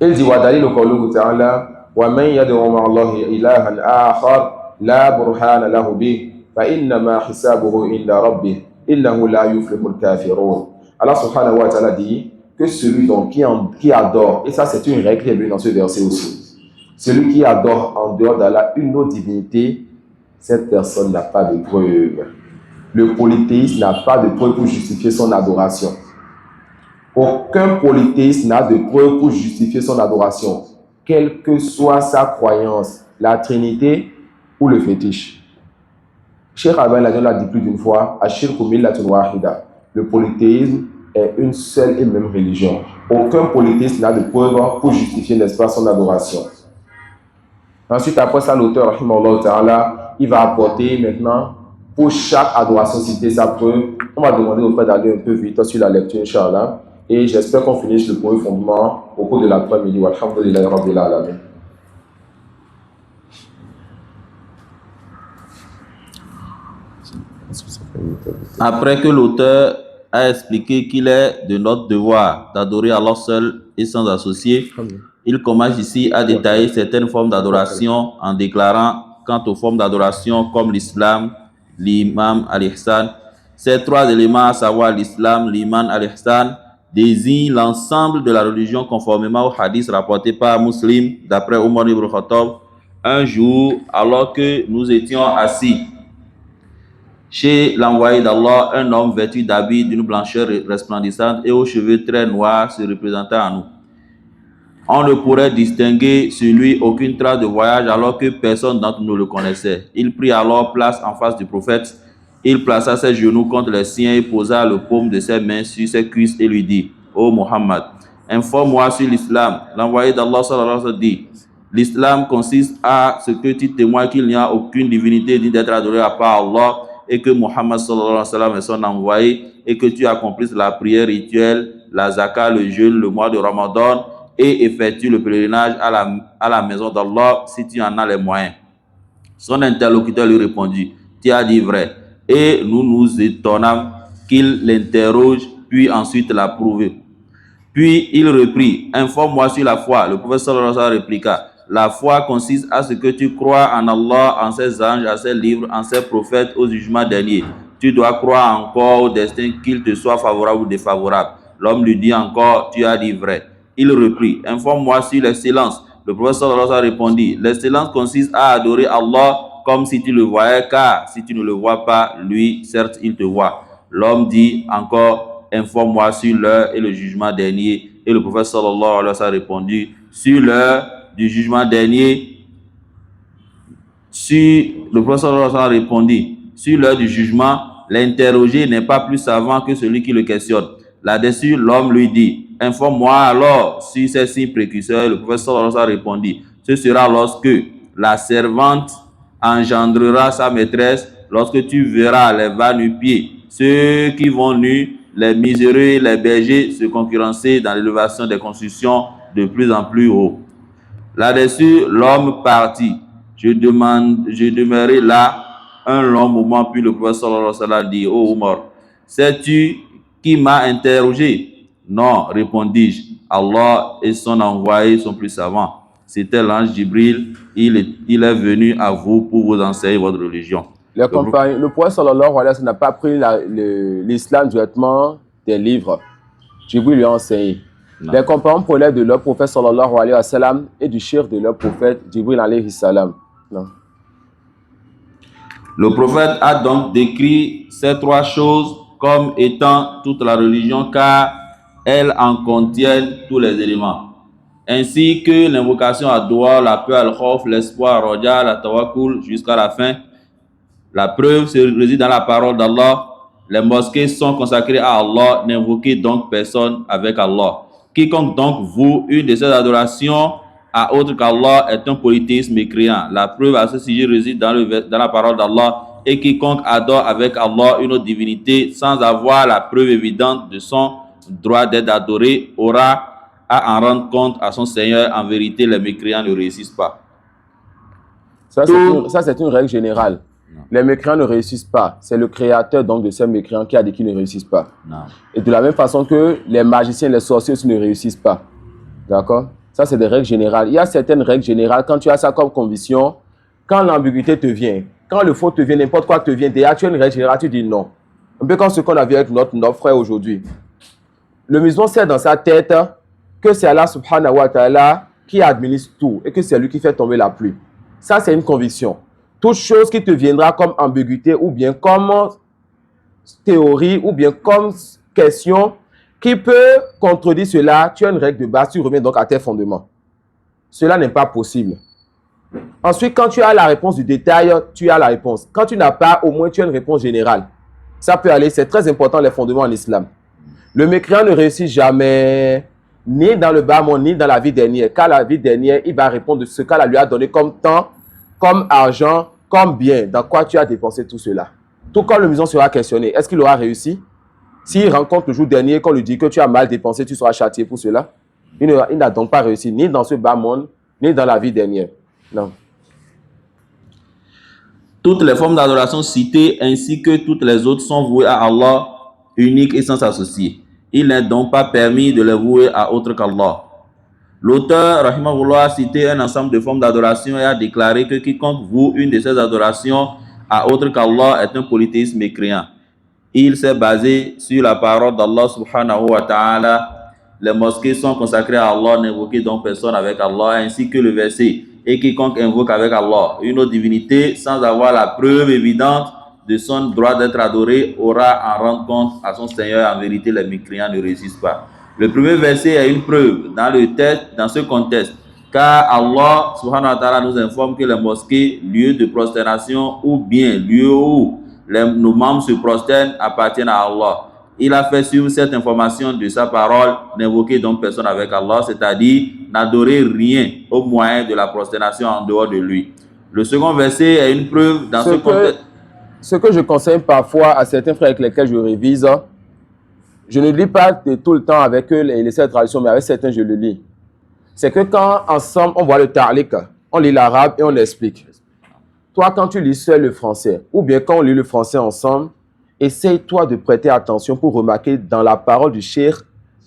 Il dit Wadalil qawluhu ta'ala wa man yad'u ma'a Allahi ilahan akhar la burhana lahu bih fa innama hisabuhu inda rabbih innahu la yuflihul kafirun. Allah subhanahu wa ta'ala dit que celui donc qui adore, et ça c'est une règle qui est venue dans ce verset aussi, celui qui adore en dehors d'Allah une autre divinité, cette personne n'a pas de preuve. Le polythéiste n'a pas de preuve pour justifier son adoration. Aucun polythéiste n'a de preuve pour justifier son adoration, quelle que soit sa croyance, la Trinité ou le fétiche. Cheikh Albani l'a dit plus d'une fois, Ashirku millatun wahida. Le polythéisme est une seule et même religion. Aucun polythéiste n'a de preuve pour justifier, n'est-ce pas, son adoration. Ensuite, après ça, l'auteur, rahimahullah ta'ala, il va apporter maintenant, pour chaque adoration, citer sa preuve. On va demander au frère d'aller un peu vite sur la lecture, Inch'Allah. Et j'espère qu'on finisse le premier fondement au cours de l'après-midi. Walhamdulillahi rabbil alamin. Après que l'auteur a expliqué qu'il est de notre devoir d'adorer Allah seul et sans associé, il commence ici à détailler certaines formes d'adoration en déclarant quant aux formes d'adoration comme l'islam, l'iman, al-ihsan. Ces trois éléments, à savoir l'islam, l'iman, al-ihsan, désignent l'ensemble de la religion conformément au hadith rapporté par Muslim d'après Omar ibn Khattab. Un jour, alors que nous étions assis chez l'envoyé d'Allah, un homme vêtu d'habits d'une blancheur resplendissante et aux cheveux très noirs se présentait à nous. On ne pourrait distinguer sur lui aucune trace de voyage alors que personne d'entre nous le connaissait. Il prit alors place en face du prophète. Il plaça ses genoux contre les siens et posa le paume de ses mains sur ses cuisses et lui dit: Ô Muhammad, informe-moi sur l'islam. L'envoyé d'Allah sallallahu alayhi wa sallam dit: l'islam consiste à ce que tu témoignes qu'il n'y a aucune divinité digne d'être adorée à part Allah et que Muhammad sallallahu alayhi wa sallam est son envoyé et que tu accomplisses la prière rituelle, la zakat, le jeûne, le mois de Ramadan et effectues le pèlerinage à la maison d'Allah si tu en as les moyens. Son interlocuteur lui répondit: tu as dit vrai. Et nous nous étonnâmes qu'il l'interroge puis ensuite l'approuve. Puis il reprit, informe-moi sur la foi. Le prophète sallallahu alayhi wa sallam répliqua, la foi consiste à ce que tu crois en Allah, en ses anges, en ses livres, en ses prophètes, au jugement dernier. Tu dois croire encore au destin, qu'il te soit favorable ou défavorable. L'homme lui dit encore, tu as dit vrai. Il reprit, informe-moi sur l'excellence. Le prophète sallallahu alayhi wa sallam répondit, l'excellence consiste à adorer Allah comme si tu le voyais, car si tu ne le vois pas, lui, certes, il te voit. L'homme dit encore, informe-moi sur l'heure et le jugement dernier. Et le prophète sallallahu alayhi wa sallam répondit, sur l'heure du jugement dernier, le prophète sallallahu alayhi wa sallam répondit, sur l'heure du jugement, l'interrogé n'est pas plus savant que celui qui le questionne. Là-dessus, l'homme lui dit, informe-moi alors sur ces signes précurseurs. Le prophète sallallahu alayhi wa sallam répondit, ce sera lorsque la servante engendrera sa maîtresse, lorsque tu verras les va-nu-pieds, ceux qui vont nus, les miséreux et les bergers se concurrencer dans l'élévation des constructions de plus en plus haut. Là-dessus, l'homme partit. Je demeurai là un long moment, puis le prophète sallallahu alayhi wa sallam dit, ô Omar, sais-tu qui m'a interrogé? Non, répondis-je, Allah et son envoyé sont plus savants. C'était l'ange Jibril, il est venu à vous pour vous enseigner votre religion. Le prophète sallallahu alayhi wa sallam n'a pas pris l'islam directement des livres. Jibril lui a enseigné. Non. Les compagnons prenaient de leur prophète sallallahu alayhi wa sallam et du shir de leur prophète Jibril alayhi salam. Non. Le prophète a donc décrit ces trois choses comme étant toute la religion, car elles en contiennent tous les éléments. Ainsi que l'invocation à Dua, la peur, al-khawf, l'espoir, roja, la tawakkul, jusqu'à la fin. La preuve réside dans la parole d'Allah. Les mosquées sont consacrées à Allah, n'invoquez donc personne avec Allah. Quiconque donc voue une de ces adorations à autre qu'Allah est un polythéisme mécréant. La preuve à ce sujet réside dans la parole d'Allah. Et quiconque adore avec Allah une autre divinité sans avoir la preuve évidente de son droit d'être adoré aura à en rendre compte à son Seigneur. En vérité, les mécréants ne réussissent pas. Ça, c'est une règle générale. Non. Les mécréants ne réussissent pas. C'est le créateur donc de ces mécréants qui a dit qu'ils ne réussissent pas. Non. Et de la même façon que les magiciens, les sorciers aussi ne réussissent pas. D'accord? Ça, c'est des règles générales. Il y a certaines règles générales, quand tu as ça comme conviction, quand l'ambiguïté te vient, quand le faux te vient, n'importe quoi te vient, déjà tu as une règle générale, tu dis non. Un peu comme ce qu'on a vu avec notre frère aujourd'hui. Le musulman sait dans sa tête que c'est Allah subhanahu wa ta'ala qui administre tout et que c'est lui qui fait tomber la pluie. Ça, c'est une conviction. Toute chose qui te viendra comme ambiguïté ou bien comme théorie ou bien comme question qui peut contredire cela, tu as une règle de base, tu reviens donc à tes fondements. Cela n'est pas possible. Ensuite, quand tu as la réponse du détail, tu as la réponse. Quand tu n'as pas, au moins tu as une réponse générale. Ça peut aller, c'est très important les fondements en islam. Le mécréant ne réussit jamais, ni dans le bas monde, ni dans la vie dernière. Car la vie dernière, il va répondre de ce qu'Allah lui a donné comme temps, comme argent, comme bien. Dans quoi tu as dépensé tout cela? Tout comme le musulman sera questionné, est-ce qu'il aura réussi? S'il rencontre le jour dernier, qu'on lui dit que tu as mal dépensé, tu seras châtié pour cela. Il n'a donc pas réussi, ni dans ce bas monde, ni dans la vie dernière. Non. Toutes les formes d'adoration citées ainsi que toutes les autres sont vouées à Allah, unique et sans associé. Il n'est donc pas permis de les vouer à autre qu'Allah. L'auteur, rahimahullah, a cité un ensemble de formes d'adoration et a déclaré que quiconque voue une de ces adorations à autre qu'Allah est un polythéisme mécréant. Il s'est basé sur la parole d'Allah subhanahu wa ta'ala. Les mosquées sont consacrées à Allah, n'invoquez donc personne avec Allah, ainsi que le verset. Et quiconque invoque avec Allah une autre divinité sans avoir la preuve évidente de son droit d'être adoré aura à en rendre compte à son Seigneur. En vérité, les mécréants ne réussissent pas. Le premier verset est une preuve dans ce contexte, car Allah subhanahu wa ta'ala nous informe que les mosquées, lieux de prosternation ou bien lieux où nos membres se prosternent appartiennent à Allah. Il a fait suivre cette information de sa parole, n'invoquez donc personne avec Allah, c'est-à-dire n'adorez rien au moyen de la prosternation en dehors de lui. Le second verset est une preuve dans ce contexte. Ce que je conseille parfois à certains frères avec lesquels je révise, je ne lis pas tout le temps avec eux les sept traditions, mais avec certains je le lis. C'est que quand ensemble on voit le ta'liq, on lit l'arabe et on explique. Toi, quand tu lis seul le français, ou bien quand on lit le français ensemble, essaye-toi de prêter attention pour remarquer dans la parole du cheikh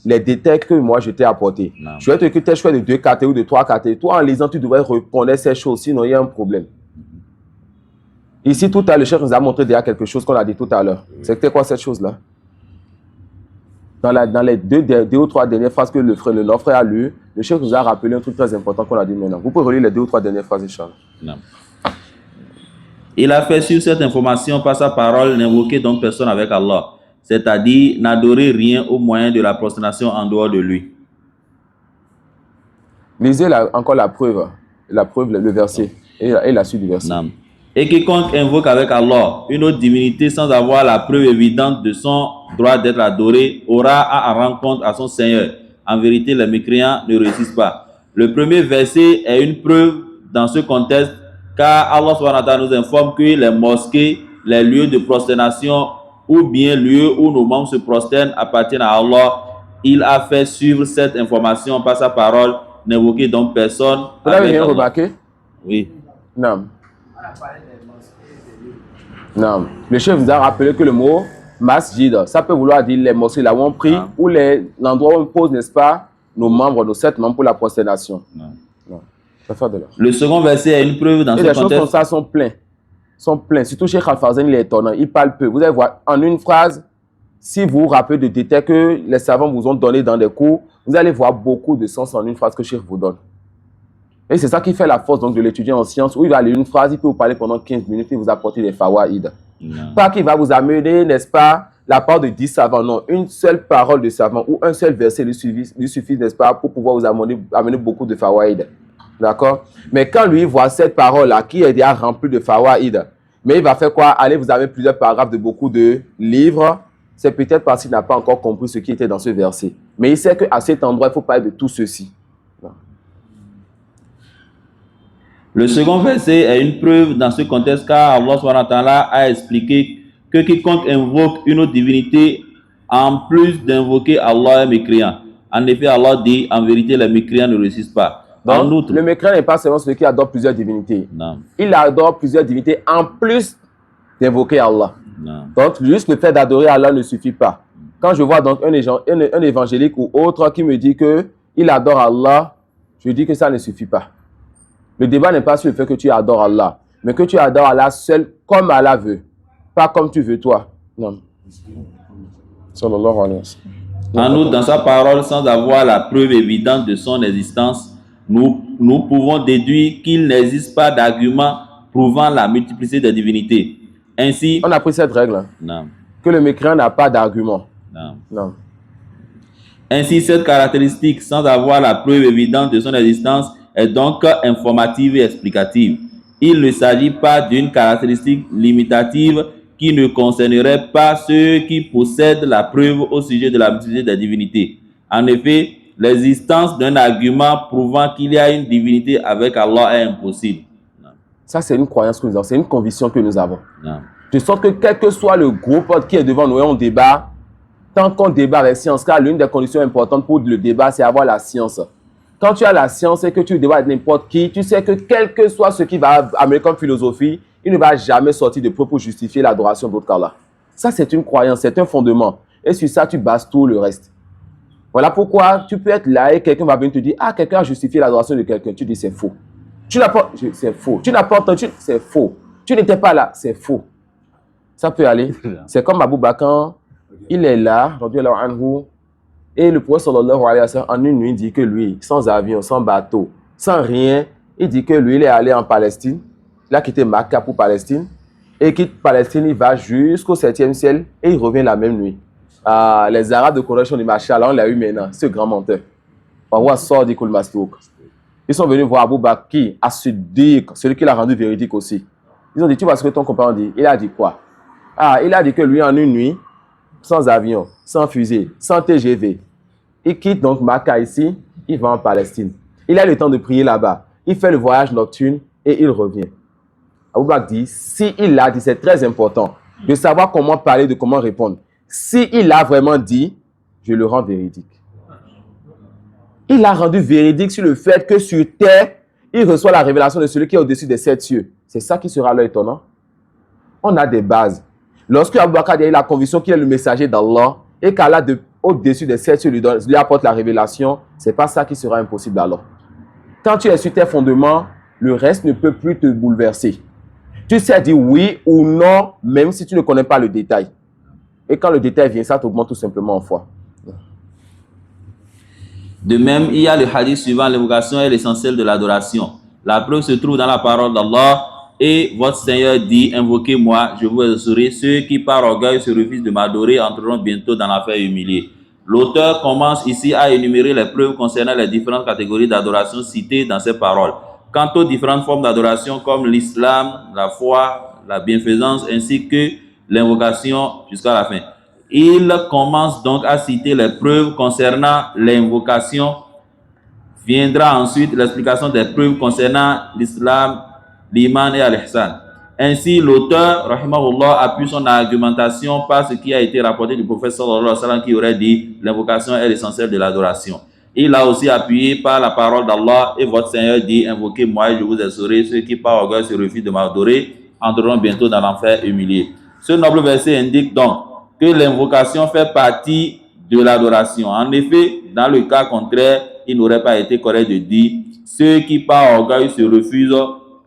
les détails que moi je t'ai apportés. Non. Je vais te dire que tes choix de 2 catégories ou de 3 catégories. Toi, en lisant, tu devrais reconnaître ces choses, sinon il y a un problème. Ici, tout à l'heure, le chef nous a montré déjà quelque chose qu'on a dit tout à l'heure. C'était quoi cette chose-là? Dans les deux ou 3 dernières phrases que le notre frère a lu, le chef nous a rappelé un truc très important qu'on a dit maintenant. Vous pouvez relire les 2 ou 3 dernières phrases, Inch'Allah. Non. Il a fait sur cette information par sa parole n'invoquer donc personne avec Allah, c'est-à-dire n'adorer rien au moyen de la prosternation en dehors de lui. Lisez encore la preuve, le verset et la suite du verset. Non. Et quiconque invoque avec Allah une autre divinité sans avoir la preuve évidente de son droit d'être adoré aura à rendre compte à son Seigneur. En vérité, les mécréants ne réussissent pas. Le premier verset est une preuve dans ce contexte, car Allah subhanahu wa ta'ala nous informe que les mosquées, les lieux de prosternation ou bien lieux où nos membres se prosternent appartiennent à Allah. Il a fait suivre cette information par sa parole, n'invoquez donc personne. Vous n'avez rien remarqué? Oui. Non. Non. Le chef vous a rappelé que le mot masjid, ça peut vouloir dire les mosquées là où on prie, ou l'endroit où on pose, n'est-ce pas, nos 7 membres pour la prosternation. Non. Ça fait de là. Le second verset est une preuve dans ce contexte. Les choses comme ça sont pleins. Surtout chez Khalfazen, il est étonnant. Il parle peu. Vous allez voir, en une phrase, si vous vous rappelez de détails que les savants vous ont donné dans des cours, vous allez voir beaucoup de sens en une phrase que Cheikh vous donne. Et c'est ça qui fait la force donc, de l'étudier en sciences, où il va lire une phrase, il peut vous parler pendant 15 minutes et vous apporter des fawaïd. Pas qu'il va vous amener, n'est-ce pas, la part de 10 savants, non. Une seule parole de savant ou un seul verset lui suffit, n'est-ce pas, pour pouvoir vous amener beaucoup de fawaïd. D'accord? Mais quand lui voit cette parole-là, qui est déjà remplie de fawaïd, mais il va faire quoi? Aller vous amener plusieurs paragraphes de beaucoup de livres. C'est peut-être parce qu'il n'a pas encore compris ce qui était dans ce verset. Mais il sait qu'à cet endroit, il faut parler de tout ceci. Le second verset est une preuve dans ce contexte, car Allah subhanahu wa ta'ala a expliqué que quiconque invoque une autre divinité, en plus d'invoquer Allah, est mécréant. En effet, Allah dit, en vérité, les mécréants ne réussissent pas. Donc, en outre, le mécréant n'est pas seulement celui qui adore plusieurs divinités. Non. Il adore plusieurs divinités en plus d'invoquer Allah. Non. Donc, juste le fait d'adorer Allah ne suffit pas. Quand je vois donc un évangélique ou autre qui me dit qu'il adore Allah, je dis que ça ne suffit pas. Le débat n'est pas sur le fait que tu adores Allah, mais que tu adores Allah seul comme Allah veut, pas comme tu veux toi. Non. Sallallahu alayhi wa sallam. En outre, dans sa parole, sans avoir la preuve évidente de son existence, nous pouvons déduire qu'il n'existe pas d'argument prouvant la multiplicité des divinités. Ainsi, on a pris cette règle, non. Que le mécréant n'a pas d'argument. Non. Ainsi, cette caractéristique, sans avoir la preuve évidente de son existence, est donc informative et explicative. Il ne s'agit pas d'une caractéristique limitative qui ne concernerait pas ceux qui possèdent la preuve au sujet de la multiplicité des divinités. En effet, l'existence d'un argument prouvant qu'il y a une divinité avec Allah est impossible. Non. Ça, c'est une croyance que nous avons, c'est une conviction que nous avons. Non. De sorte que quel que soit le groupe qui est devant nous et on débat, tant qu'on débat avec science, car l'une des conditions importantes pour le débat, c'est avoir la science. Quand tu as la science et que tu débats avec n'importe qui, tu sais que quel que soit ce qui va amener comme philosophie, il ne va jamais sortir de preuve pour justifier l'adoration d'autre qu'Allah. Ça, c'est une croyance, c'est un fondement. Et sur ça, tu bases tout le reste. Voilà pourquoi tu peux être là et quelqu'un va venir te dire « Ah, quelqu'un a justifié l'adoration de quelqu'un. » Tu dis « C'est faux. » Tu n'as pas... C'est faux. Tu n'as pas entendu. C'est faux. Tu n'étais pas là. C'est faux. Ça peut aller. C'est comme Abou Bakr. Il est là, et le prophète sallallahu alayhi wa sallam, en une nuit, dit que lui, sans avion, sans bateau, sans rien, il dit que lui, il est allé en Palestine. Il a quitté Makka pour Palestine. Et quitte Palestine, il va jusqu'au 7e ciel et il revient la même nuit. Les Arabes de Quraysh ont dit, Machallah, on l'a eu maintenant, ce grand menteur. Ils sont venus voir Abou Bakr, As-Siddiq, celui qui l'a rendu véridique aussi. Ils ont dit, tu vois ce que ton compagnon dit? Il a dit quoi? Il a dit que lui, en une nuit, sans avion, sans fusée, sans TGV, il quitte donc Makka ici, il va en Palestine. Il a le temps de prier là-bas. Il fait le voyage nocturne et il revient. Abou Bakr dit, si il a dit, c'est très important de savoir comment parler, de comment répondre. Si il a vraiment dit, je le rends véridique. Il a rendu véridique sur le fait que sur terre, il reçoit la révélation de celui qui est au-dessus des 7 cieux. C'est ça qui sera là étonnant. On a des bases. Lorsque Abou Bakr a la conviction qu'il est le messager d'Allah et qu'Allah, au-dessus des cieux, lui apporte la révélation, c'est pas ça qui sera impossible alors. Quand tu es sur tes fondements, le reste ne peut plus te bouleverser. Tu sais dire oui ou non, même si tu ne connais pas le détail. Et quand le détail vient, ça t'augmente tout simplement en foi. De même, il y a le hadith suivant, l'invocation est l'essentiel de l'adoration. La preuve se trouve dans la parole d'Allah. Et votre Seigneur dit, invoquez-moi, je vous exaucerai. Ceux qui par orgueil se refusent de m'adorer entreront bientôt dans l'enfer humilié. L'auteur commence ici à énumérer les preuves concernant les différentes catégories d'adoration citées dans ces paroles. Quant aux différentes formes d'adoration comme l'islam, la foi, la bienfaisance, ainsi que l'invocation jusqu'à la fin. Il commence donc à citer les preuves concernant l'invocation. Viendra ensuite l'explication des preuves concernant l'islam, l'iman et al-ihsan. Ainsi, l'auteur, rahimahullah, appuie son argumentation par ce qui a été rapporté du prophète sallallahu alayhi wa sallam qui aurait dit l'invocation est l'essentiel de l'adoration. Il a aussi appuyé par la parole d'Allah et votre Seigneur dit invoquez-moi et je vous exaucerai. Ceux qui par orgueil se refusent de m'adorer entreront bientôt dans l'enfer humilié. Ce noble verset indique donc que l'invocation fait partie de l'adoration. En effet, dans le cas contraire, il n'aurait pas été correct de dire ceux qui par orgueil se refusent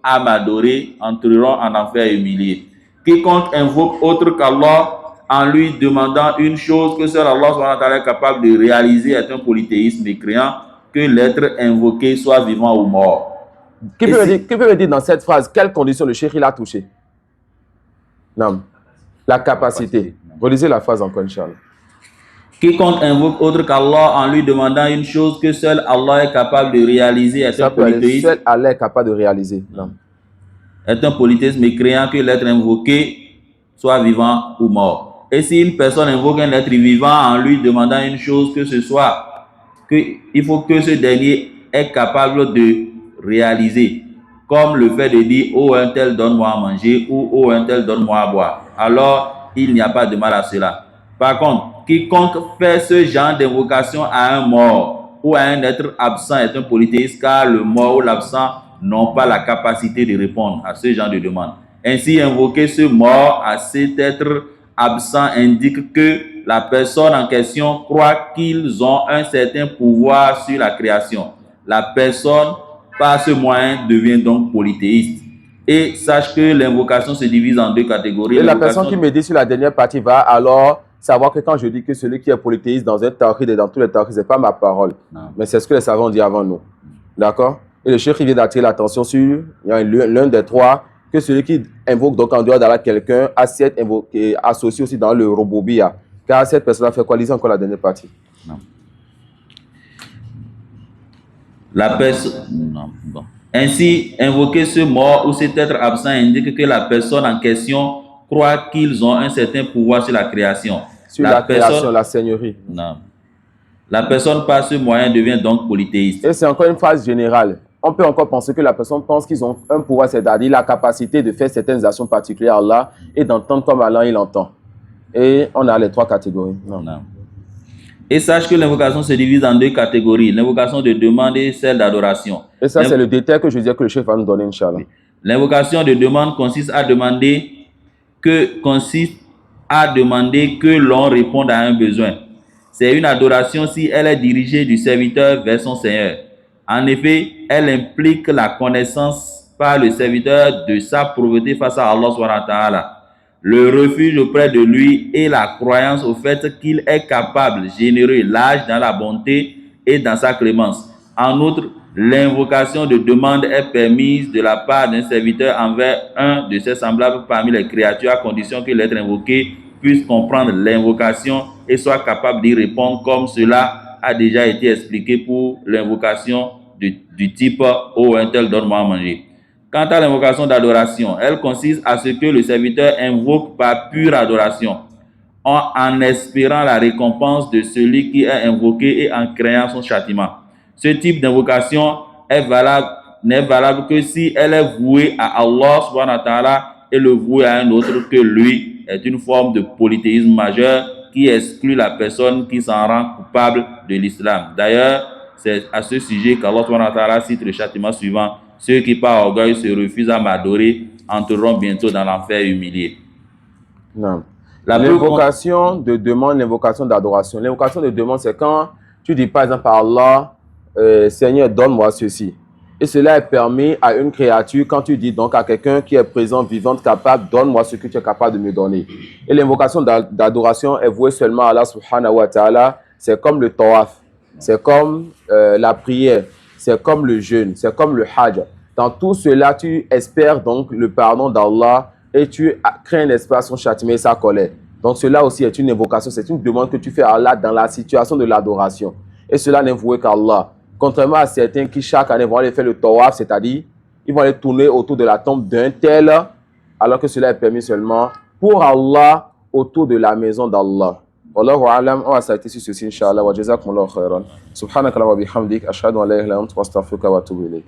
à m'adorer entreront en enfer humilié. Quiconque invoque autre qu'Allah en lui demandant une chose que seul Allah est capable de réaliser est un polythéisme mécréant, que l'être invoqué soit vivant ou mort. Qui peut me dire dans cette phrase quelle condition le cheikh il a touché? Non. La capacité. Relisez la phrase encore, Inch'Allah. Quiconque invoque autre qu'Allah en lui demandant une chose que seul Allah est capable de réaliser est un polythéisme. Seul Allah est capable de réaliser. Non. Est un polythéisme mécréant, que l'être invoqué soit vivant ou mort. Et si une personne invoque un être vivant en lui demandant une chose que ce soit, il faut que ce dernier est capable de réaliser, comme le fait de dire « Oh un tel donne-moi à manger » ou « Oh un tel donne-moi à boire », alors il n'y a pas de mal à cela. Par contre, quiconque fait ce genre d'invocation à un mort ou à un être absent est un polythéiste, car le mort ou l'absent n'ont pas la capacité de répondre à ce genre de demande. Ainsi, invoquer ce mort à cet être absent indique que la personne en question croit qu'ils ont un certain pouvoir sur la création. La personne, par ce moyen, devient donc polythéiste. Et sache que l'invocation se divise en deux catégories. Et la personne qui me dit sur la dernière partie va alors savoir que quand je dis que celui qui est polythéiste dans un tawhid et dans tous les tawhid, ce n'est pas ma parole. Non. Mais c'est ce que les savants ont dit avant nous. D'accord? Et le cheikh vient d'attirer l'attention sur l'un des trois, que celui qui invoque donc en dehors d'Allah quelqu'un a cette invoqué, associé aussi dans le robobia. Car cette personne a fait quoi? Lisez encore la dernière partie. Non. La personne... Non, bon. Ainsi, invoquer ce mort ou cet être absent indique que la personne en question croit qu'ils ont un certain pouvoir sur la création. Sur la création, la seigneurie. Non. La personne par ce moyen devient donc polythéiste. Et c'est encore une phrase générale. On peut encore penser que la personne pense qu'ils ont un pouvoir, c'est-à-dire la capacité de faire certaines actions particulières à Allah et d'entendre comme Allah il entend. Et on a les trois catégories. Non. Non. Et sache que l'invocation se divise en deux catégories. L'invocation de demande et celle d'adoration. Et ça, c'est le détail que je disais que le chef va nous donner, Inch'Allah. L'invocation de demande consiste à demander que l'on réponde à un besoin. C'est une adoration si elle est dirigée du serviteur vers son Seigneur. En effet, elle implique la connaissance par le serviteur de sa pauvreté face à Allah subhanahu wa ta'ala, le refuge auprès de lui et la croyance au fait qu'il est capable, généreux, large dans la bonté et dans sa clémence. En outre, l'invocation de demande est permise de la part d'un serviteur envers un de ses semblables parmi les créatures, à condition que l'être invoqué puisse comprendre l'invocation et soit capable d'y répondre, comme cela a déjà été expliqué pour l'invocation du type « Oh, un tel donne-moi à manger ». Quant à l'invocation d'adoration, elle consiste à ce que le serviteur invoque par pure adoration, en espérant la récompense de celui qui est invoqué et en créant son châtiment. Ce type d'invocation n'est valable que si elle est vouée à Allah subhanahu wa ta'ala et le vouée à un autre que lui, est une forme de polythéisme majeur qui exclut la personne qui s'en rend coupable de l'islam. D'ailleurs, c'est à ce sujet qu'Allah subhanahu wa ta'ala cite le châtiment suivant: ceux qui par orgueil se refusent à m'adorer entreront bientôt dans l'enfer humilié. Non. L'invocation de demande, l'invocation d'adoration. L'invocation de demande, c'est quand tu dis par exemple à Allah, Seigneur, donne-moi ceci. Et cela est permis à une créature quand tu dis donc à quelqu'un qui est présent, vivant, capable, donne-moi ce que tu es capable de me donner. Et l'invocation d'adoration est vouée seulement à Allah subhanahu wa ta'ala. C'est comme le tawaf, c'est comme la prière, c'est comme le jeûne, c'est comme le hajj. Dans tout cela, tu espères donc le pardon d'Allah et tu crées un espace son châtiment et sa colère. Donc cela aussi est une invocation, c'est une demande que tu fais à Allah dans la situation de l'adoration. Et cela n'est voué qu'à Allah. Contrairement à certains qui chaque année vont aller faire le tawaf, c'est-à-dire ils vont aller tourner autour de la tombe d'un tel, alors que cela est permis seulement pour Allah autour de la maison d'Allah. Wallahu a'lam, on va s'arrêter sur ceci, inshallah. Wa jazakumullahu khairan. Subhanaka wa bihamdik, ashhadu an la ilaha illa anta, wa astaghfiruka wa atubu ilayk.